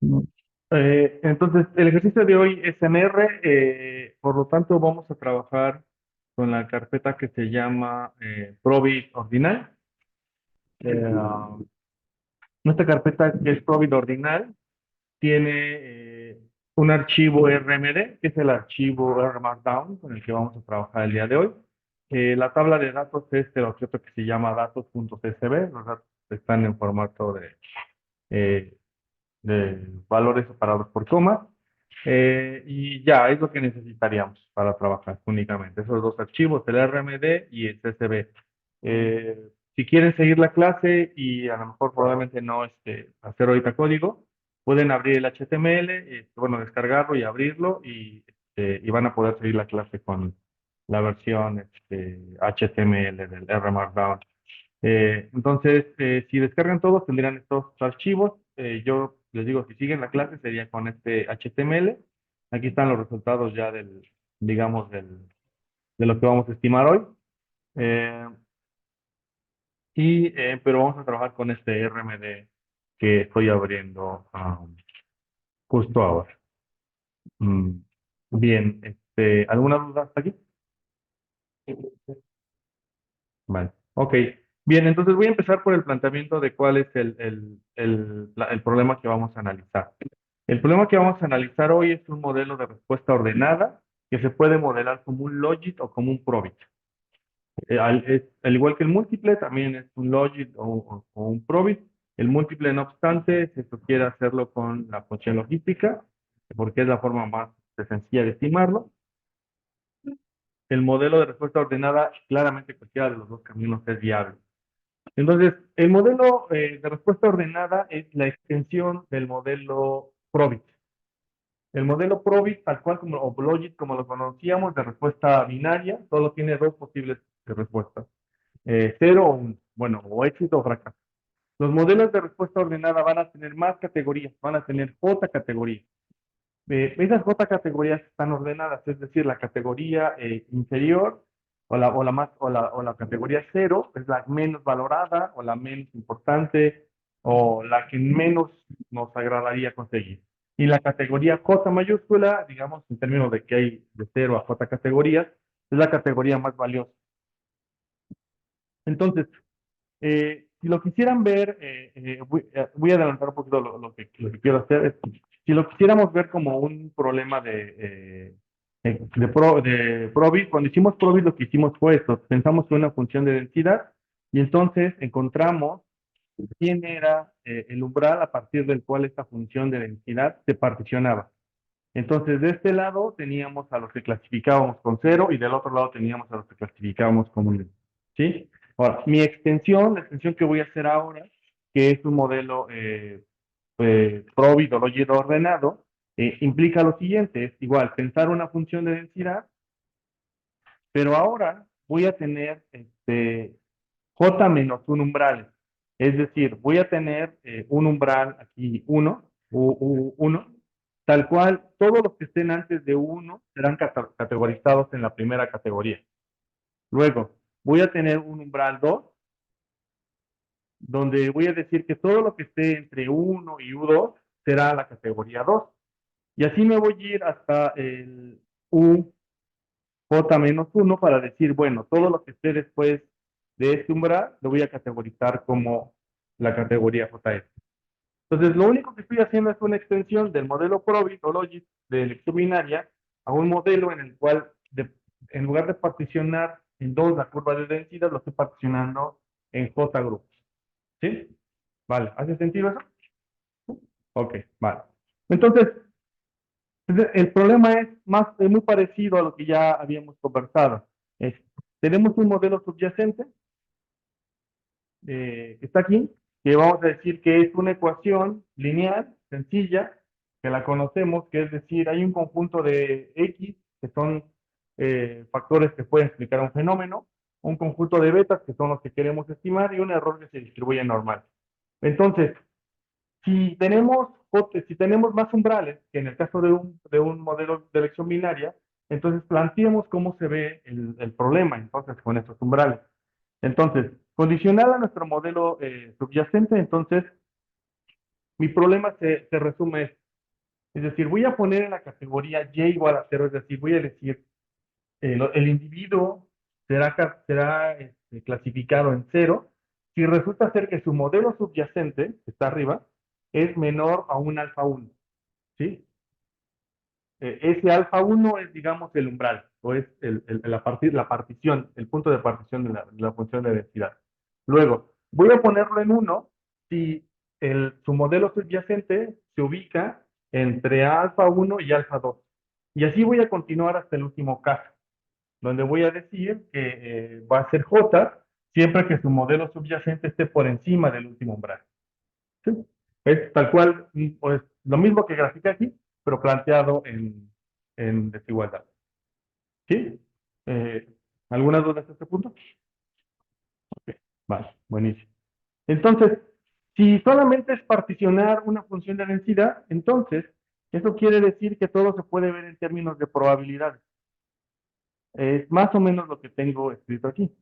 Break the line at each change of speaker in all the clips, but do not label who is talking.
Mm. Entonces, el ejercicio de hoy es en R, por lo tanto vamos a trabajar con la carpeta que se llama Probit Ordinal. Ah, Nuestra carpeta que es Probit Ordinal tiene un archivo RMD, que es el archivo R Markdown con el que vamos a trabajar el día de hoy. La tabla de datos es el objeto que se llama datos.csv. Los datos están en formato eh, de valores separados por comas. Y ya, es lo que necesitaríamos para trabajar únicamente. Esos dos archivos, el RMD y el CSV. Si quieren seguir la clase y a lo mejor probablemente no hacer ahorita código, pueden abrir el HTML, bueno, descargarlo y abrirlo y van a poder seguir la clase con la versión HTML del R Markdown. Entonces, si descargan todos, tendrían estos archivos. Yo les digo, si siguen la clase, sería con este HTML. Aquí están los resultados ya digamos, de lo que vamos a estimar hoy. Eh, pero vamos a trabajar con este RMD que estoy abriendo justo ahora. Mm, Bien, ¿alguna duda hasta aquí? Vale, ok. Bien, entonces voy a empezar por el planteamiento de cuál es el problema que vamos a analizar. El problema que vamos a analizar hoy es un modelo de respuesta ordenada que se puede modelar como un logit o como un probit. Al igual que el múltiple, también es un logit o un probit. El múltiple, no obstante, se sugiere hacerlo con la función logística, porque es la forma más sencilla de estimarlo. El modelo de respuesta ordenada, claramente cualquiera de los dos caminos es viable. Entonces, el modelo de respuesta ordenada es la extensión del modelo Probit. El modelo Probit, tal cual como o Logit, como lo conocíamos, de respuesta binaria, solo tiene dos posibles respuestas, 0 o 1, bueno, o éxito o fracaso. Los modelos de respuesta ordenada van a tener más categorías, van a tener J categorías. Esas J categorías están ordenadas, es decir, la categoría inferior o la categoría cero es la menos valorada o la menos importante o la que menos nos agradaría conseguir. Y la categoría J mayúscula, digamos, en términos de que hay de cero a J categorías, es la categoría más valiosa. Entonces, si lo quisieran ver, voy a adelantar un poquito lo que quiero hacer. Si lo quisiéramos ver como un problema de Probit, cuando hicimos Probit lo que hicimos fue esto, pensamos en una función de densidad y entonces encontramos quién era el umbral a partir del cual esta función de densidad se particionaba. Entonces, de este lado teníamos a los que clasificábamos con cero y del otro lado teníamos a los que clasificábamos con 1. ¿Sí? Ahora, la extensión que voy a hacer ahora, que es un modelo Probit o ordenado, implica lo siguiente, es igual, pensar una función de densidad, pero ahora voy a tener J menos un umbral. Es decir, voy a tener un umbral aquí 1, uno, tal cual todos los que estén antes de uno serán categorizados en la primera categoría. Luego, voy a tener un umbral 2, donde voy a decir que todo lo que esté entre uno y U2 será la categoría 2. Y así me voy a ir hasta el U J-1 para decir, bueno, todo lo que esté después de este umbral lo voy a categorizar como la categoría JS. Entonces, lo único que estoy haciendo es una extensión del modelo Probit o Logit de elección binaria a un modelo en el cual, en lugar de particionar en dos la curva de densidad, lo estoy particionando en J grupos. ¿Sí? Vale, ¿hace sentido eso? Ok, vale. Entonces, el problema es muy parecido a lo que ya habíamos conversado. Es, tenemos un modelo subyacente que está aquí, que vamos a decir que es una ecuación lineal, sencilla, que la conocemos, que es decir, hay un conjunto de X, que son factores que pueden explicar un fenómeno, un conjunto de betas, que son los que queremos estimar, y un error que se distribuye normal. Entonces, si tenemos más umbrales, que en el caso de un modelo de elección binaria, entonces planteemos cómo se ve el problema entonces con estos umbrales. Entonces, condicional a nuestro modelo subyacente, entonces Mi problema se resume a esto. Es decir, voy a poner en la categoría y igual a cero, es decir, voy a decir, el individuo será clasificado en cero si resulta ser que su modelo subyacente, que está arriba, es menor a un alfa uno, ¿sí? Ese alfa uno es, digamos, el umbral, o es la partición, el punto de partición de la función de densidad. Luego, voy a ponerlo en uno si su modelo subyacente se ubica entre alfa uno y alfa 2. Y así voy a continuar hasta el último caso, donde voy a decir que va a ser J siempre que su modelo subyacente esté por encima del último umbral. ¿Sí? Es tal cual, pues, lo mismo que grafiqué aquí, pero planteado en desigualdad. ¿Sí? Eh, ¿Alguna duda hasta este punto? Ok, vale, buenísimo. Entonces, si solamente es particionar una función de densidad, entonces eso quiere decir que todo se puede ver en términos de probabilidades. Es más o menos lo que tengo escrito aquí.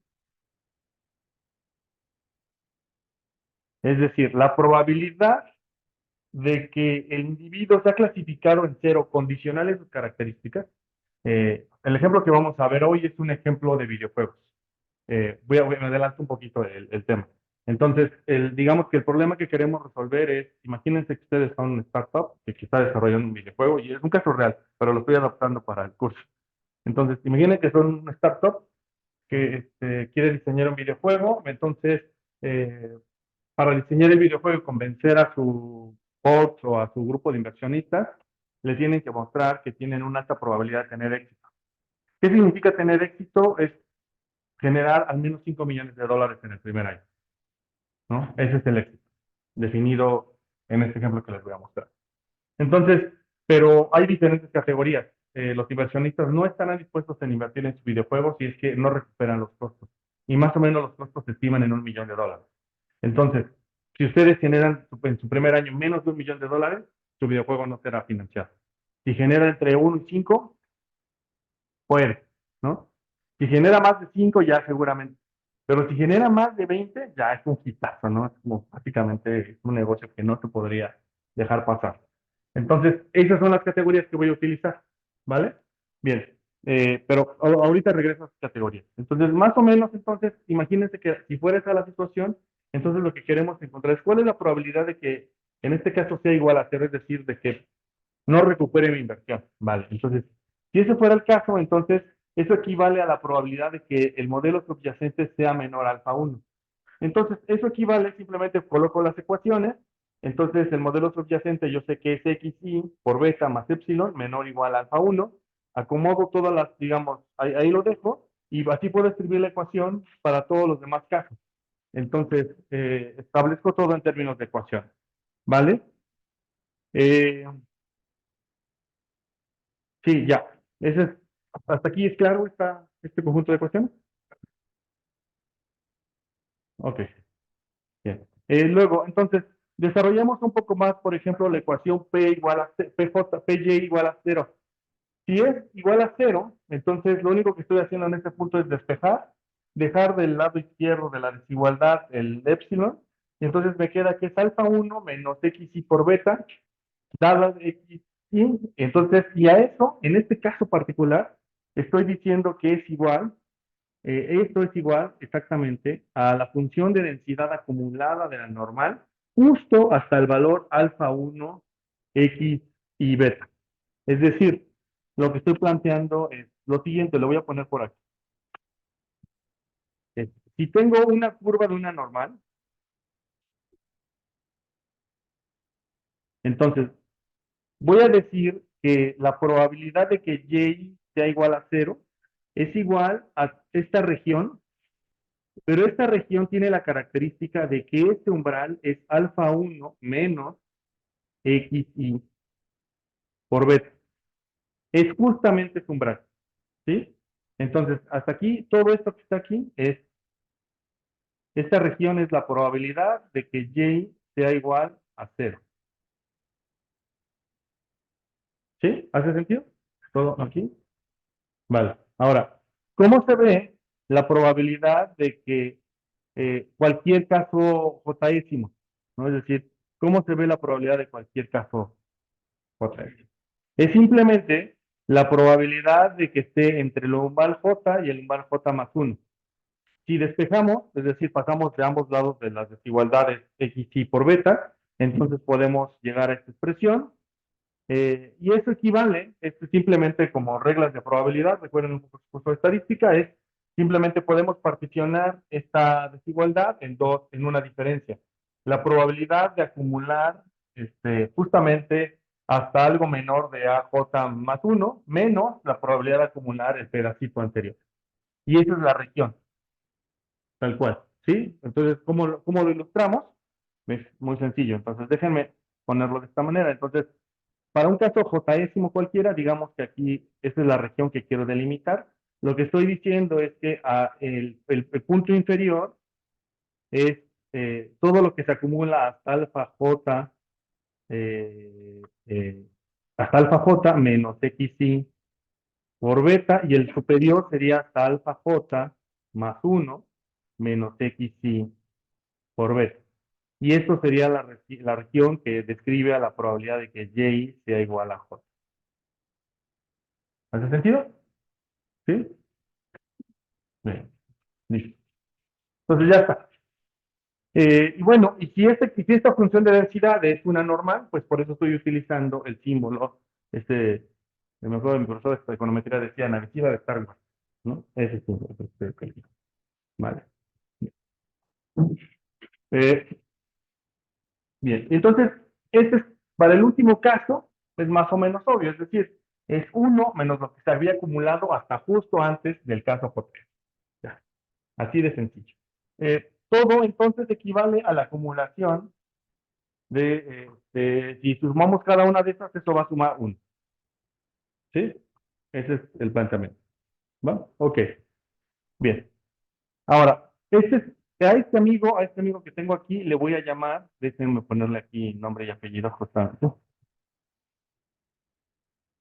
Es decir, la probabilidad de que el individuo sea clasificado en cero condicionales sus características. El ejemplo que vamos a ver hoy es un ejemplo de videojuegos. Me adelanto un poquito el tema. Entonces, digamos que el problema que queremos resolver es, imagínense que ustedes son una startup que está desarrollando un videojuego y es un caso real, pero lo estoy adaptando para el curso. Entonces, imaginen que son una startup que quiere diseñar un videojuego, entonces, eh, para diseñar el videojuego y convencer a su board o a su grupo de inversionistas, le tienen que mostrar que tienen una alta probabilidad de tener éxito. ¿Qué significa tener éxito? Es generar al menos 5 millones de dólares en el primer año, ¿no? Ese es el éxito, definido en este ejemplo que les voy a mostrar. Entonces, pero hay diferentes categorías. Los inversionistas no estarán dispuestos a invertir en su videojuego si es que no recuperan los costos. Y más o menos los costos se estiman en 1 millón de dólares. Entonces, si ustedes generan en su primer año menos de 1 millón de dólares, su videojuego no será financiado. Si genera entre 1 y 5, puede, ¿no? Si genera más de 5, ya seguramente. Pero si genera más de 20, ya es un hitazo, ¿no? Es como prácticamente un negocio que no se podría dejar pasar. Entonces, esas son las categorías que voy a utilizar, ¿vale? Bien, pero ahorita regreso a las categorías. Entonces, más o menos, entonces, imagínense que si fuera esa la situación, entonces lo que queremos encontrar es cuál es la probabilidad de que en este caso sea igual a cero, es decir, de que no recupere mi inversión. Vale, entonces, si ese fuera el caso, entonces eso equivale a la probabilidad de que el modelo subyacente sea menor a alfa uno. Entonces, eso equivale, simplemente coloco las ecuaciones, entonces el modelo subyacente yo sé que es xi por beta más epsilon menor o igual a alfa uno, acomodo todas las, digamos, ahí lo dejo, y así puedo escribir la ecuación para todos los demás casos. Entonces, establezco todo en términos de ecuación, ¿vale? Eh, Sí, ya. Hasta aquí es claro este conjunto de ecuaciones. Ok, bien. Luego, entonces, desarrollamos un poco más, por ejemplo, la ecuación P igual a PY igual a cero. Si es igual a cero, entonces lo único que estoy haciendo en este punto es despejar, dejar del lado izquierdo de la desigualdad el epsilon, y entonces me queda que es alfa uno menos xi por beta, dada xi. Entonces, y a eso, en este caso particular, estoy diciendo que es igual. Esto es igual exactamente a la función de densidad acumulada de la normal, justo hasta el valor alfa uno X y beta. Es decir, lo que estoy planteando es lo siguiente, lo voy a poner por aquí. Si tengo una curva de una normal, entonces voy a decir que la probabilidad de que Y sea igual a cero es igual a esta región, pero esta región tiene la característica de que este umbral es alfa uno menos XI por beta. Es justamente ese umbral, ¿sí? Entonces, hasta aquí, todo esto que está aquí esta región es la probabilidad de que Y sea igual a cero, ¿sí? ¿Hace sentido? ¿Todo aquí? Vale. Ahora, ¿cómo se ve la probabilidad de que cualquier caso jésimo, ¿no? Es decir, ¿Cómo se ve la probabilidad de cualquier caso J? Es simplemente la probabilidad de que esté entre el umbral J y el umbral J más uno. Si despejamos, es decir, pasamos de ambos lados de las desigualdades x y por beta, entonces podemos llegar a esta expresión. Y eso equivale, esto es simplemente como reglas de probabilidad, recuerden un poco su curso de estadística, es simplemente podemos particionar esta desigualdad en dos, en una diferencia. La probabilidad de acumular justamente hasta algo menor de AJ más uno menos la probabilidad de acumular el pedacito anterior. Y esa es la región, tal cual, ¿sí? Entonces, ¿cómo lo ilustramos? Es muy sencillo. Entonces, déjenme ponerlo de esta manera. Entonces, para un caso jésimo cualquiera, digamos que aquí esta es la región que quiero delimitar. Lo que estoy diciendo es que el punto inferior es todo lo que se acumula eh, eh, hasta alfa j menos xi por beta, y el superior sería hasta alfa j más uno menos xi por beta. Y esto sería la región que describe a la probabilidad de que y sea igual a j. ¿Hace sentido? ¿Sí? Bien, listo. Entonces ya está. Y bueno, y si esta función de densidad es una normal, pues por eso estoy utilizando el símbolo, me acuerdo de mi profesor de econometría decía navitiva de Star Wars, ¿no? Ese símbolo. Vale. Eh, bien, entonces, este es, para el último caso, es más o menos obvio, es decir, es uno menos lo que se había acumulado hasta justo antes del caso J3. Ya, así de sencillo. Todo entonces equivale a la acumulación si sumamos cada una de estas, eso va a sumar 1. ¿Sí? Ese es el planteamiento. ¿Va? Ok, bien. Ahora, a este amigo que tengo aquí, le voy a llamar, déjenme ponerle aquí nombre y apellido justamente.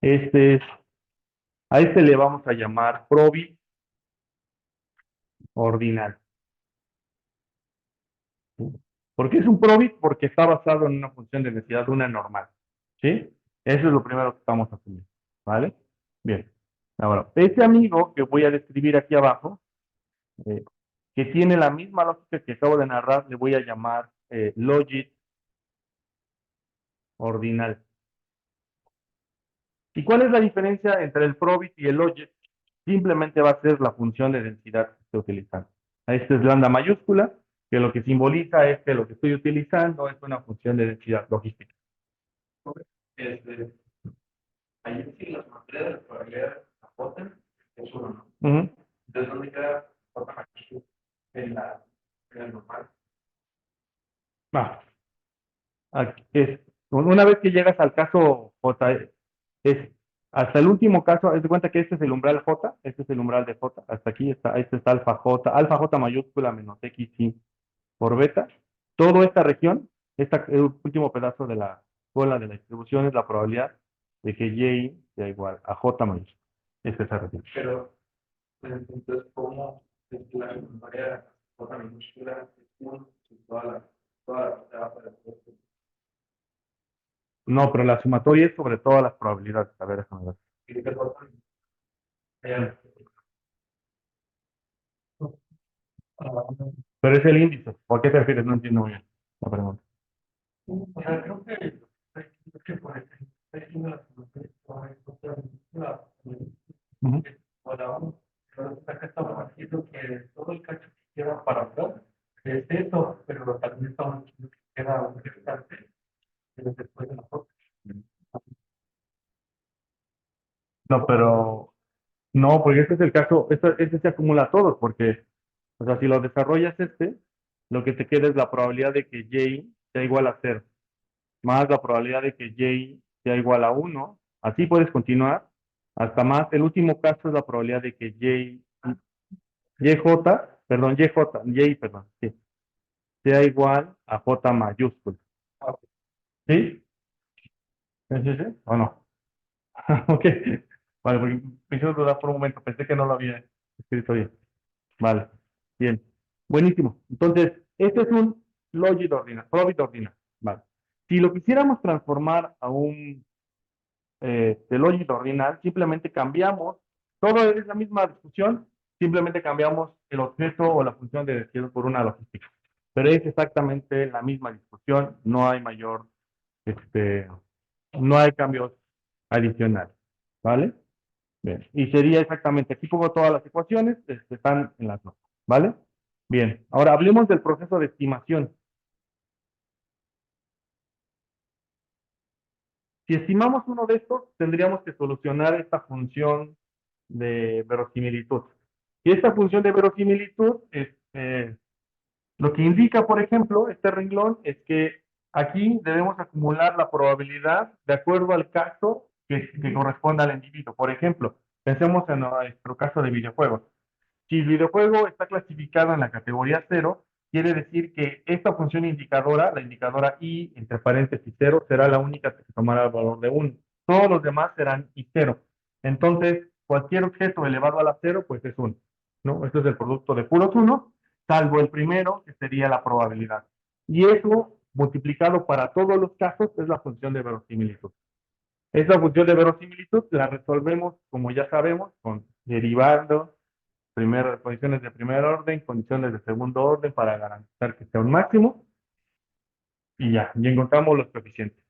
Este es, a este le vamos a llamar Probi ordinal. ¿Sí? ¿Por qué es un Probi? Porque está basado en una función de densidad, una normal. ¿Sí? Eso es lo primero que estamos asumiendo. ¿Vale? Bien. Ahora, este amigo que voy a describir aquí abajo, eh, que tiene la misma lógica que acabo de narrar, le voy a llamar logit ordinal. ¿Y cuál es la diferencia entre el probit y el logit? Simplemente va a ser la función de densidad que estoy utilizando. Esta es lambda mayúscula, que lo que simboliza es que lo que estoy utilizando es una función de densidad logística. Este, ahí sí las materias de probabilidad aportan, es uno, ¿no? Entonces, ¿dónde queda otra mayúscula? En el normal. Ah, una vez que llegas al caso J, es hasta el último caso, haz de cuenta que este es el umbral J, este es el umbral de J, hasta aquí está, este es alfa J mayúscula menos X y por beta. Toda esta región, el último pedazo de la bola de la distribución es la probabilidad de que Y sea igual a J mayúscula. Es esa región. Pero, pues, entonces, ¿cómo es la manera J mayúscula es uno y no, pero la sumatoria es sobre todas las probabilidades. A ver, déjame ver. Pero es el índice. ¿Por qué te refieres? No entiendo muy bien la pregunta. O sea, creo que es que por ejemplo, hay una Ujú. Ahora, pero acá estamos haciendo que todo el cacho que queda para atrás es eso, pero también estamos diciendo que queda un restante después de la foto. No, pero no, porque este es el caso, este se acumula a todos, porque, o sea, si lo desarrollas lo que te queda es la probabilidad de que Y sea igual a 0, más la probabilidad de que Y sea igual a 1. Así puedes continuar hasta más. El último caso es la probabilidad de que perdón, sí, sea igual a J mayúscula. ¿Sí? ¿Sí, sí, sí? ¿O no? Ok. Vale, porque me hizo dudar por un momento, pensé que no lo había escrito bien. Vale, bien. Buenísimo. Entonces, este es un logit ordinal, probit ordinal. Vale. Si lo quisiéramos transformar a un telógico ordinal, simplemente cambiamos, todo es la misma discusión, simplemente cambiamos el objeto o la función de deseo por una logística. Pero es exactamente la misma discusión, no hay mayor, este, no hay cambios adicionales, ¿vale? Bien, y sería exactamente, aquí pongo todas las ecuaciones, están en las notas, ¿vale? Bien, ahora hablemos del proceso de estimación. Si estimamos uno de estos, tendríamos que solucionar esta función de verosimilitud. Y esta función de verosimilitud es, lo que indica, por ejemplo, este renglón es que aquí debemos acumular la probabilidad de acuerdo al caso que corresponda al individuo. Por ejemplo, pensemos en nuestro caso de videojuegos. Si el videojuego está clasificado en la categoría cero, quiere decir que esta función indicadora, la indicadora i, entre paréntesis cero, será la única que tomará el valor de 1. Todos los demás serán i cero. Entonces, cualquier objeto elevado a la cero, pues es 1. ¿No? Esto es el producto de puros 1, salvo el primero, que sería la probabilidad. Y eso, multiplicado para todos los casos, es la función de verosimilitud. Esa función de verosimilitud la resolvemos, como ya sabemos, con derivando condiciones de primer orden, condiciones de segundo orden para garantizar que sea un máximo y ya, y encontramos los coeficientes.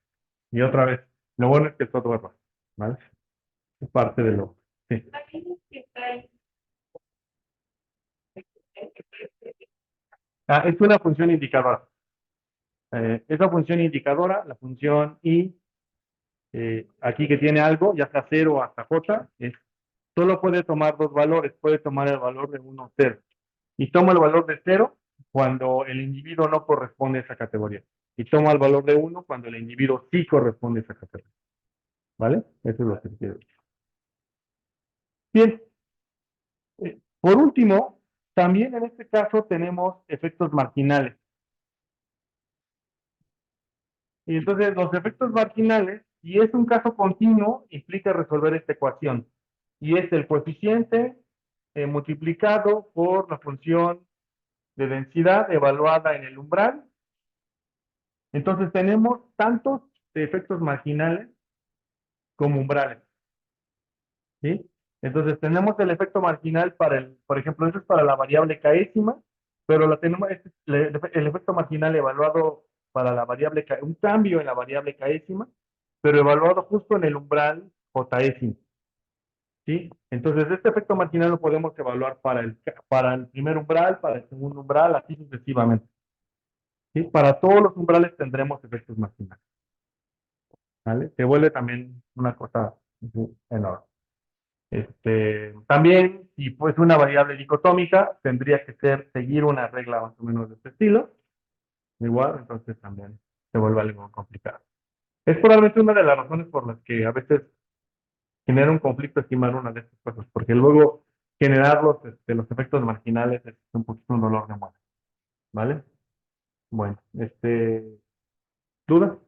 Y otra vez, lo bueno es que todo es error, ¿vale? Es parte de lo. Sí. Ah, es una función indicadora. Esa función indicadora, la función i, aquí que tiene algo, ya sea 0 hasta j, solo puede tomar dos valores, puede tomar el valor de 1 o 0. Y toma el valor de 0 cuando el individuo no corresponde a esa categoría. Y toma el valor de 1 cuando el individuo sí corresponde a esa categoría. ¿Vale? Eso es lo que quiero decir. Bien. Por último, también en este caso tenemos efectos marginales. Y entonces los efectos marginales, si es un caso continuo, implica resolver esta ecuación. Y es el coeficiente multiplicado por la función de densidad evaluada en el umbral. Entonces tenemos tantos efectos marginales como umbrales, ¿sí? Entonces tenemos el efecto marginal para por ejemplo, eso es para la variable késima, pero la tenemos, el efecto marginal evaluado para la variable, un cambio en la variable késima, pero evaluado justo en el umbral jésimo, ¿sí? Entonces este efecto marginal lo podemos evaluar para el primer umbral, para el segundo umbral, así sucesivamente, ¿sí? Para todos los umbrales tendremos efectos marginales, ¿vale? Se vuelve también una cosa enorme. También, si fuese una variable dicotómica, tendría que seguir una regla más o menos de este estilo. Igual, entonces también se vuelve algo complicado. Es probablemente una de las razones por las que a veces genera un conflicto estimar una de estas cosas, porque luego generar los efectos marginales es un poquito un dolor de muela. ¿Vale? Bueno, ¿dudas?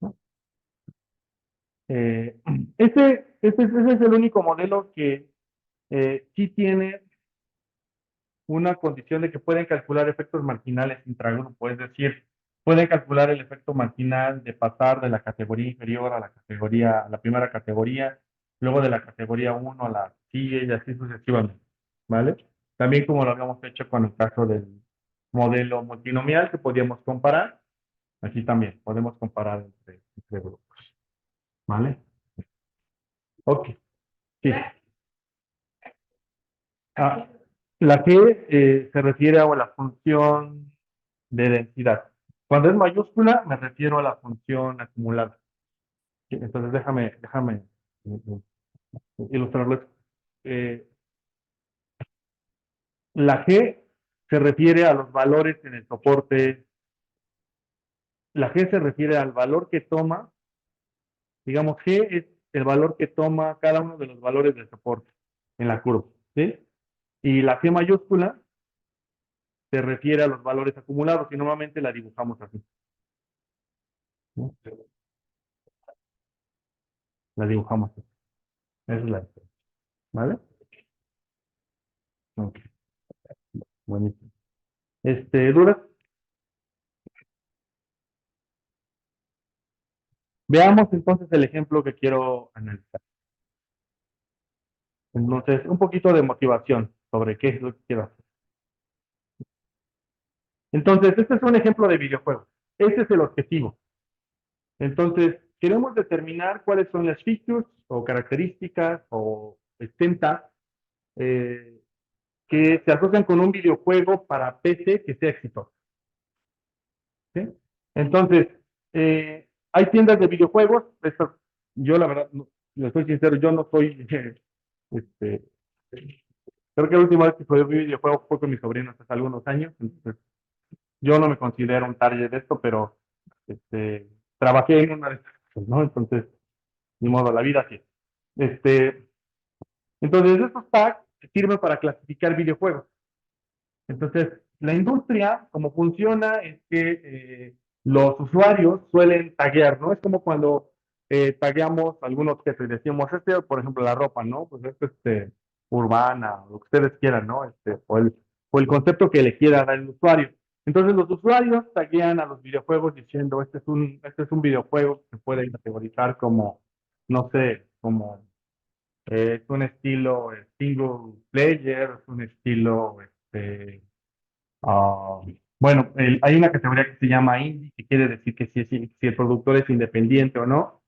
¿No? Eh, ese es el único modelo que sí tiene una condición de que pueden calcular efectos marginales intragrupo, es decir, pueden calcular el efecto marginal de pasar de la categoría inferior a a la primera categoría, luego de la categoría 1 a la sigue y así sucesivamente, ¿vale? También como lo habíamos hecho con el caso del modelo multinomial que podíamos comparar, aquí también podemos comparar entre grupos, ¿vale? Ok, sí. Ah, la G se refiere a la función de densidad. Cuando es mayúscula, me refiero a la función acumulada. Sí, entonces, déjame ilustrarlo. Eh, la G se refiere a los valores en el soporte. La G se refiere al valor que toma, digamos, G es el valor que toma cada uno de los valores del soporte en la curva, ¿sí? Y la G mayúscula se refiere a los valores acumulados y normalmente la dibujamos así, ¿no? La dibujamos así. Esa es la diferencia, ¿vale? Ok, buenísimo. ¿Dudas? Veamos entonces el ejemplo que quiero analizar. Entonces, un poquito de motivación sobre qué es lo que quiero hacer. Entonces, este es un ejemplo de videojuego. Este es el objetivo. Entonces, queremos determinar cuáles son las features o características o estéticas eh, que se asocian con un videojuego para PC que sea exitoso. ¿Sí? Entonces, hay tiendas de videojuegos. Yo, la verdad, no soy sincero, yo no soy. Este, creo que la última vez que jugué videojuegos fue con mis sobrinos hace algunos años. Entonces, yo no me considero un target de esto, pero este, trabajé en una de estas cosas, ¿no? Entonces, ni modo, la vida así. Este, entonces, estos tags sirven para clasificar videojuegos. Entonces, la industria, como funciona, es que los usuarios suelen taguear, ¿no? Es como cuando tagueamos algún objeto y decimos, por ejemplo, la ropa, ¿no? Pues esto es urbana, lo que ustedes quieran, ¿no? O el concepto que le quiera dar el usuario. Entonces, los usuarios taguean a los videojuegos diciendo, este es un videojuego que se puede categorizar como, no sé, como es un estilo single player, es un estilo Ah, bueno, hay una categoría que se llama indie, que quiere decir que si el productor es independiente o no.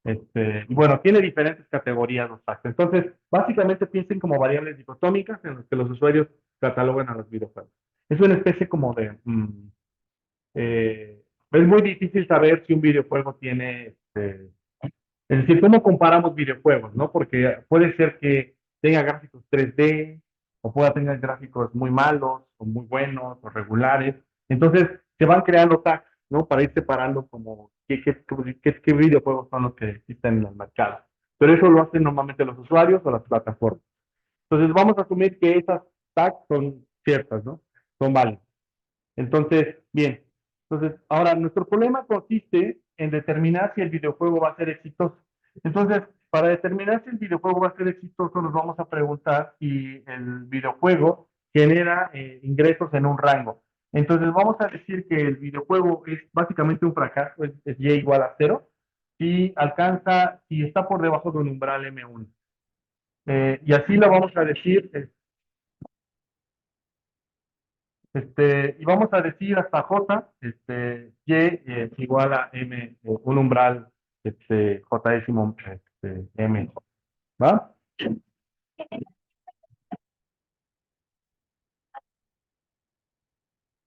Y bueno, tiene diferentes categorías los tags. Entonces, básicamente piensen como variables dicotómicas en las que los usuarios catalogan a los videojuegos. Es una especie como de... es muy difícil saber si un videojuego tiene es decir, ¿cómo comparamos videojuegos, no? Porque puede ser que tenga gráficos 3D, o pueda tener gráficos muy malos, o muy buenos, o regulares. Entonces, se van creando tags, ¿no? Para ir separando como qué videojuegos son los que existen en el mercado. Pero eso lo hacen normalmente los usuarios o las plataformas. Entonces, vamos a asumir que esas tags son ciertas, ¿no? Son válidas. Entonces, bien. Entonces, ahora nuestro problema consiste en determinar si el videojuego va a ser exitoso. Entonces, para determinar si el videojuego va a ser exitoso, nos vamos a preguntar si el videojuego genera ingresos en un rango. Entonces, vamos a decir que el videojuego es básicamente un fracaso, es y igual a cero, si está por debajo de un umbral M1. Y así lo vamos a decir, y vamos a decir hasta J, Y igual a M, un umbral, J décimo, M, ¿va?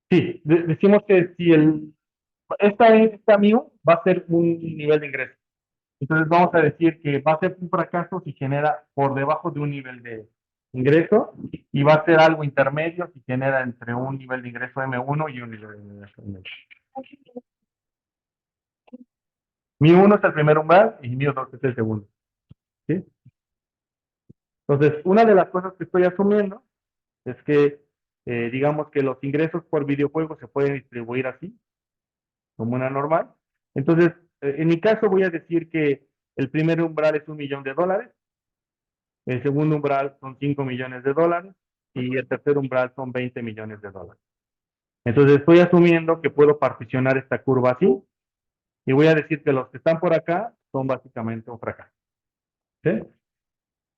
Sí, decimos que si esta mu va a ser un nivel de ingreso. Entonces vamos a decir que va a ser un fracaso si genera por debajo de un nivel de ingreso y va a ser algo intermedio si genera entre un nivel de ingreso M1 y un nivel de ingreso M2. Mi 1 es el primer umbral y mi 2 es el segundo. ¿Sí? Entonces, una de las cosas que estoy asumiendo es que, digamos que los ingresos por videojuego se pueden distribuir así, como una normal. Entonces, en mi caso voy a decir que el primer umbral es $1 millón, el segundo umbral son $5 millones y el tercer umbral son $20 millones. Entonces, estoy asumiendo que puedo particionar esta curva así y voy a decir que los que están por acá son básicamente un fracaso. ¿Sí?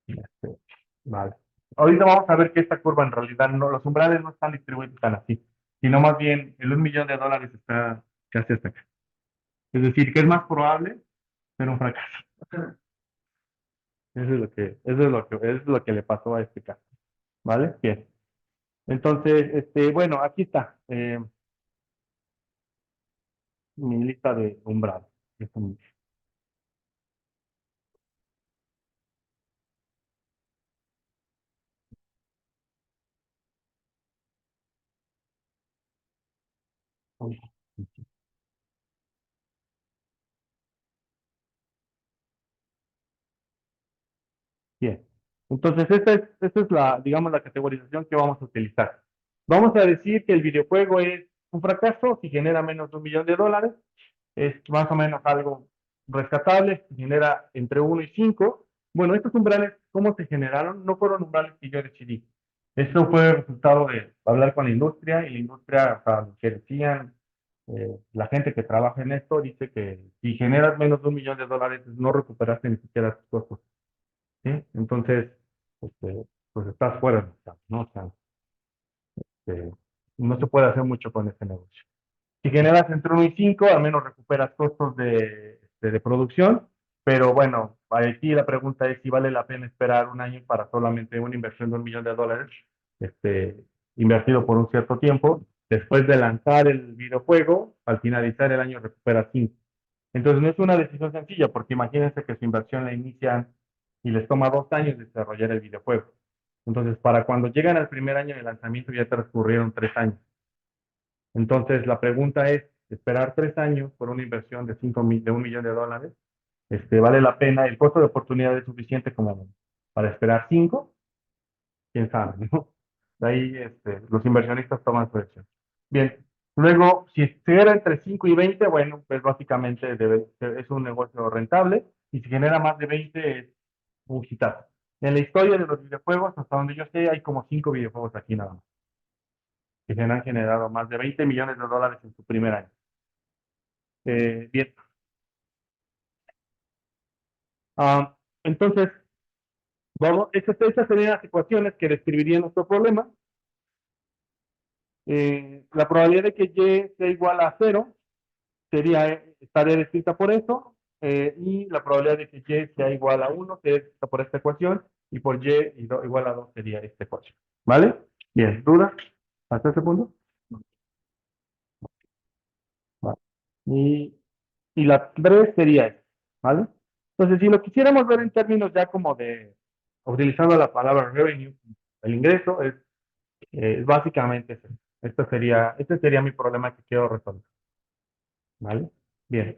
Este, Vale. Ahorita vamos a ver que esta curva en realidad no, los umbrales no están distribuidos tan así, sino más bien el $1 millón está casi hasta acá. Es decir, que es más probable ser un fracaso. Eso es lo que le pasó a este caso. ¿Vale? Bien. Entonces, bueno, aquí está mi lista de umbrales. Bien. Entonces, esta es digamos, la categorización que vamos a utilizar. Vamos a decir que el videojuego es un fracaso si genera menos de $1 millón. Es más o menos algo rescatable, si genera entre 1 y 5. Bueno, estos umbrales, ¿cómo se generaron? No fueron umbrales que yo decidí. Esto fue el resultado de hablar con la industria y la industria, o sea, lo que decían, La gente que trabaja en esto dice que si generas menos de $1 millón, no recuperaste ni siquiera tus costos, ¿sí? Entonces, pues estás fuera del mercado, ¿no? O sea, eh, no se puede hacer mucho con este negocio. Si generas entre 1 y 5, al menos recuperas costos de producción, pero bueno, aquí la pregunta es si vale la pena esperar un año para solamente una inversión de $1 millón, este, invertido por un cierto tiempo. Después de lanzar el videojuego, al finalizar el año recuperas 5. Entonces no es una decisión sencilla, porque imagínense que su inversión la inician y les toma 2 años desarrollar el videojuego. Entonces, para cuando llegan al primer año de lanzamiento ya transcurrieron 3 años. Entonces, la pregunta es, ¿esperar 3 años por una inversión de $1 millón? ¿Vale la pena? ¿El costo de oportunidad es suficiente como para esperar 5? ¿Quién sabe, no? De ahí, los inversionistas toman su decisión. Bien, luego, si era entre 5 y 20, bueno, pues básicamente es un negocio rentable, y si genera más de 20 es un hitazo. En la historia de los videojuegos, hasta donde yo sé, hay como 5 videojuegos aquí nada más, que se han generado más de $20 millones en su primer año. Bien. Entonces, estas serían las ecuaciones que describirían nuestro problema. La probabilidad de que Y sea igual a 0 estaría descrita por eso, y la probabilidad de que Y sea igual a 1 sería descrita por esta ecuación, y por igual a 2 sería esta ecuación. ¿Vale? Bien, ¿dudas hasta este punto? Vale. Y, y la 3 sería esta, ¿vale? Entonces, si lo quisiéramos ver en términos ya como utilizando la palabra revenue, el ingreso es básicamente eso. Este sería mi problema que quiero resolver, ¿vale? Bien.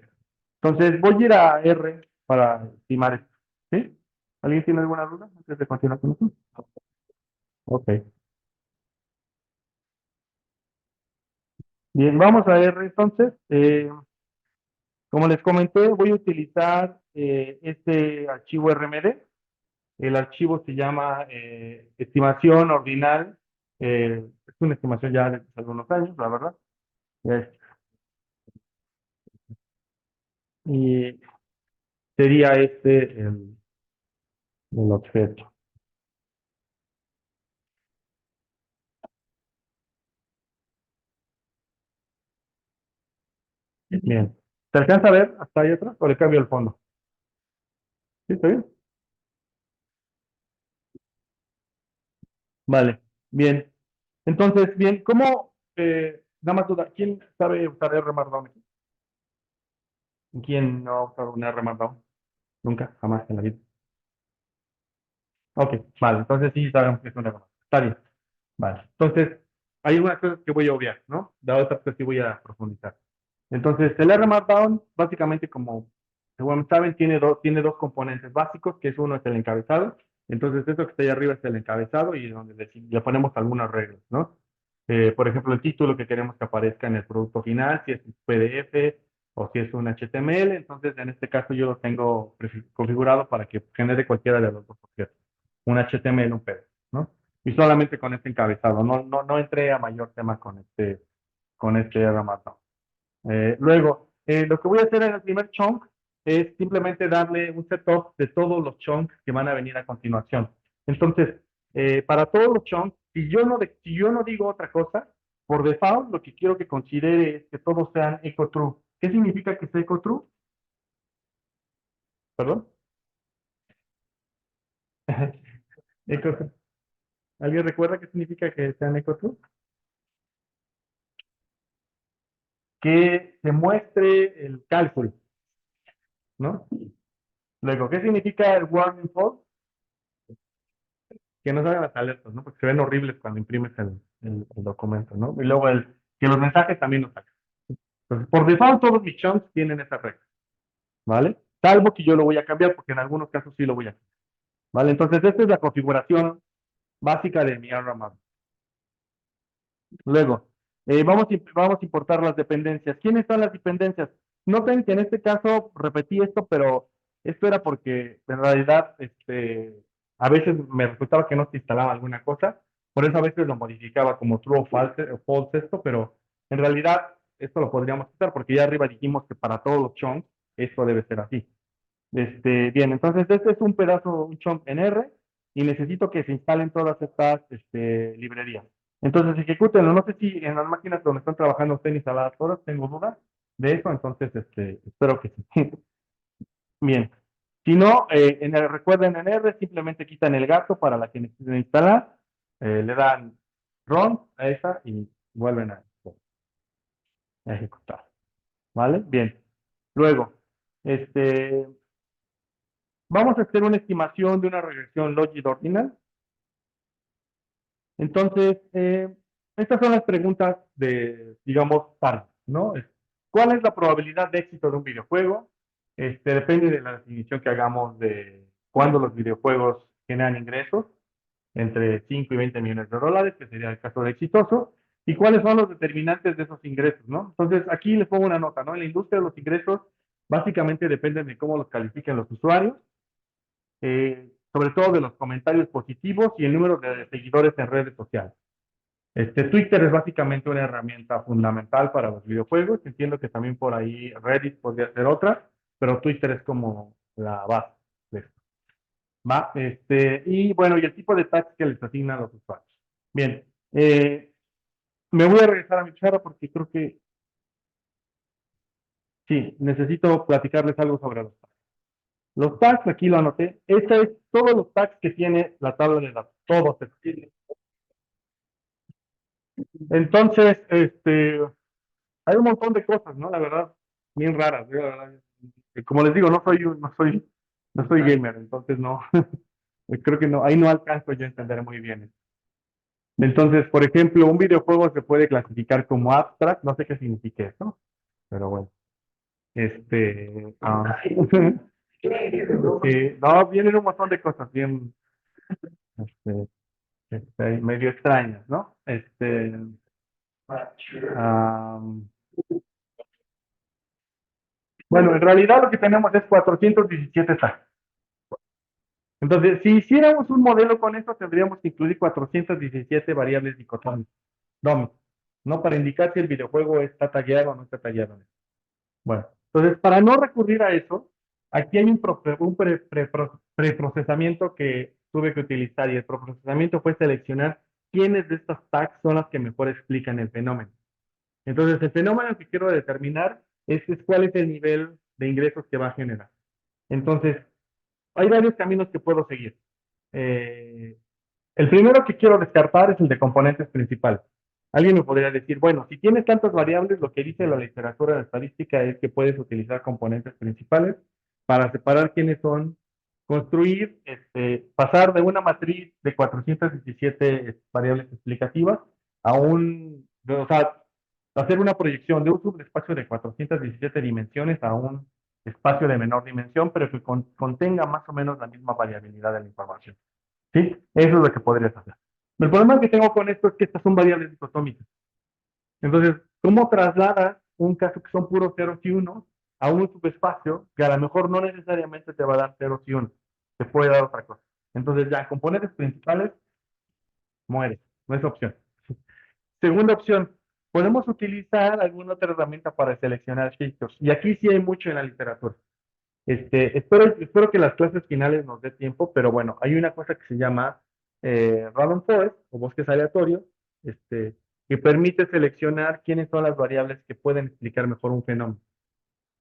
Entonces, voy a ir a R para estimar esto, ¿sí? ¿Alguien tiene alguna duda antes de continuar con esto? Ok. Bien, vamos a R entonces. Como les comenté, voy a utilizar este archivo RMD. El archivo se llama estimación ordinal. Es una estimación ya de hace algunos años, la verdad. Es- y sería el objeto. Bien. ¿Se alcanza a ver hasta ahí atrás o le cambio el fondo? ¿Sí, está bien? Vale. Bien. Entonces, bien, ¿cómo, nada más duda, quién sabe usar R Markdown aquí? ¿Quién no ha usado un R Markdown? Nunca, jamás en la vida. Ok, vale, entonces sí sabemos que es un R Markdown. Está bien. Vale. Entonces, hay algunas cosas que voy a obviar, ¿no? De otras que sí voy a profundizar. Entonces, el R Markdown, básicamente, como seguramente saben, tiene dos componentes básicos, que es uno es el encabezado. Entonces, eso que está ahí arriba es el encabezado y donde le ponemos algunas reglas, ¿no? Por ejemplo, el título que queremos que aparezca en el producto final, si es un PDF o si es un HTML. Entonces, en este caso, yo lo tengo configurado para que genere cualquiera de los dos objetos, un HTML, un PDF, ¿no? Y solamente con este encabezado, no entré a mayor tema con este R Markdown. Luego, lo que voy a hacer en el primer chunk es simplemente darle un setup de todos los chunks que van a venir a continuación. Entonces, para todos los chunks, si yo no digo otra cosa, por default lo que quiero que considere es que todos sean echo true. ¿Qué significa que sea echo true? ¿Perdón? Echo true. ¿Alguien recuerda qué significa que sean echo true? Que se muestre el cálculo, ¿no? Luego, ¿qué significa el warning false? Que no salgan las alertas, ¿no? Porque se ven horribles cuando imprimes el documento, ¿no? Y luego que los mensajes también nos sacan. Entonces, por default, todos mis chunks tienen esa regla, ¿vale? Salvo que yo lo voy a cambiar, porque en algunos casos sí lo voy a cambiar, ¿vale? Entonces, esta es la configuración básica de mi RMAP. Luego, vamos a importar las dependencias. ¿Quiénes son las dependencias? Noten que en este caso repetí esto, pero esto era porque en realidad a veces me resultaba que no se instalaba alguna cosa. Por eso a veces lo modificaba como true o false esto, pero en realidad esto lo podríamos quitar porque ya arriba dijimos que para todos los chunks esto debe ser así. Bien, entonces este es un pedazo, un chunk en R y necesito que se instalen todas estas librerías. Entonces ejecútenlo. No sé si en las máquinas donde están trabajando estén instaladas todas, tengo dudas de eso, entonces espero que sí. Bien. Si no, recuerden en R, simplemente quitan el gato para la que necesiten instalar, le dan run a esa y vuelven a ejecutar. ¿Vale? Bien. Luego, este, vamos a hacer una estimación de una regresión logit ordinal. Entonces, estas son las preguntas de, digamos, par, ¿no? ¿Cuál es la probabilidad de éxito de un videojuego? Depende de la definición que hagamos de cuándo los videojuegos generan ingresos, entre 5 y 20 millones de dólares, que sería el caso de exitoso, y cuáles son los determinantes de esos ingresos, ¿no? Entonces, aquí les pongo una nota, ¿no? En la industria de los ingresos, básicamente dependen de cómo los califiquen los usuarios, sobre todo de los comentarios positivos y el número de seguidores en redes sociales. Twitter es básicamente una herramienta fundamental para los videojuegos. Entiendo que también por ahí Reddit podría ser otra, pero Twitter es como la base de esto. ¿Va? Y bueno, y el tipo de tags que les asignan los usuarios. Bien, me voy a regresar a mi charla porque creo que sí, necesito platicarles algo sobre los tags. Los tags, aquí lo anoté. Este es todos los tags que tiene la tabla de datos. Todos. Entonces, hay un montón de cosas, ¿no? La verdad, bien raras. Yo, la verdad, como les digo, no soy gamer, entonces no, creo que no, ahí no alcanzo yo a entender muy bien. Entonces, por ejemplo, un videojuego se puede clasificar como abstract, no sé qué significa eso, pero bueno. No, vienen un montón de cosas bien, este, medio extrañas, ¿no? Am, bueno, en realidad lo que tenemos es 417 tags. Entonces, si hiciéramos un modelo con esto, tendríamos que incluir 417 variables dicotómicas, dummy, ¿no? Para indicar si el videojuego está tagueado o no está tagueado. Bueno, entonces, para no recurrir a eso, aquí hay un preprocesamiento que tuve que utilizar y el preprocesamiento fue seleccionar quiénes de estos tags son las que mejor explican el fenómeno. Entonces, el fenómeno que quiero determinar es cuál es el nivel de ingresos que va a generar. Entonces, hay varios caminos que puedo seguir. Eh, el primero que quiero descartar es el de componentes principales. Alguien me podría decir, bueno, si tienes tantas variables, lo que dice la literatura de estadística es que puedes utilizar componentes principales para separar quiénes son, construir, pasar de una matriz de 417 variables explicativas a o sea, hacer una proyección de un subespacio de 417 dimensiones a un espacio de menor dimensión, pero que contenga más o menos la misma variabilidad de la información. ¿Sí? Eso es lo que podrías hacer. El problema que tengo con esto es que estas son variables dicotómicas. Entonces, ¿cómo trasladas un caso que son puros ceros y unos a un subespacio que a lo mejor no necesariamente te va a dar ceros y unos? Te puede dar otra cosa. Entonces, ya, componentes principales, muere. No es opción. Segunda opción, podemos utilizar alguna otra herramienta para seleccionar shaders. Y aquí sí hay mucho en la literatura. Espero que las clases finales nos dé tiempo, pero bueno, hay una cosa que se llama Random Forest o bosques aleatorios, que permite seleccionar quiénes son las variables que pueden explicar mejor un fenómeno.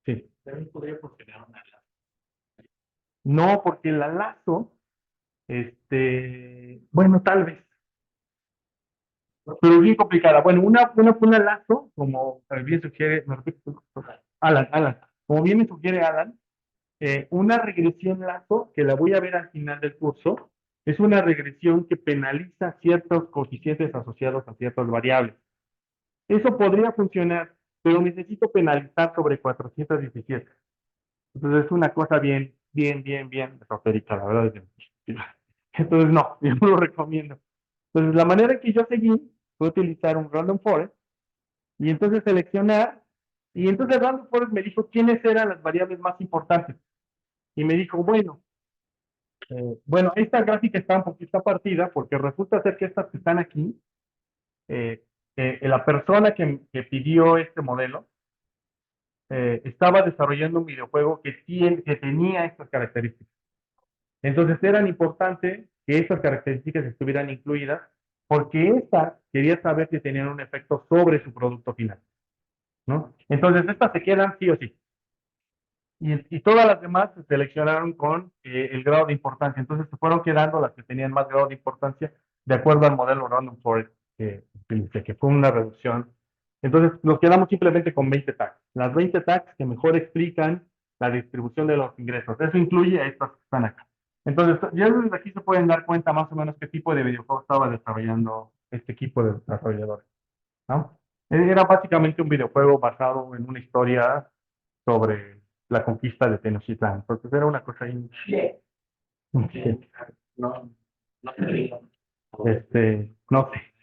Sí. También podría funcionar una lazo. No, porque el lazo, bueno, tal vez, pero es bien complicada. Bueno, una lazo, como bien sugiere, me repito, Alan, como bien me sugiere Alan, una regresión lazo, que la voy a ver al final del curso, es una regresión que penaliza ciertos coeficientes asociados a ciertas variables. Eso podría funcionar, pero necesito penalizar sobre 417. Entonces es una cosa bien, bien, bien, bien esotérica, la verdad. Entonces no, yo no lo recomiendo. Entonces la manera que yo seguí fue utilizar un random forest y entonces seleccionar, y entonces el random forest me dijo quiénes eran las variables más importantes. Y me dijo, bueno, esta gráfica está un poquito partida porque resulta ser que estas que están aquí la persona que pidió este modelo estaba desarrollando un videojuego que tenía estas características. Entonces eran importantes que estas características estuvieran incluidas porque esta quería saber si tenían un efecto sobre su producto final, ¿no? Entonces estas se quedan sí o sí. Y todas las demás se seleccionaron con el grado de importancia. Entonces se fueron quedando las que tenían más grado de importancia de acuerdo al modelo Random Forest que utilicé, que fue una reducción. Entonces nos quedamos simplemente con 20 tags. Las 20 tags que mejor explican la distribución de los ingresos. Eso incluye a estas que están acá. Entonces ya desde aquí se pueden dar cuenta más o menos qué tipo de videojuego estaba desarrollando este equipo de desarrolladores, ¿no? Era básicamente un videojuego basado en una historia sobre la conquista de Tenochtitlán. Entonces era una cosa ahí. Sí. No, no te digo. No sé,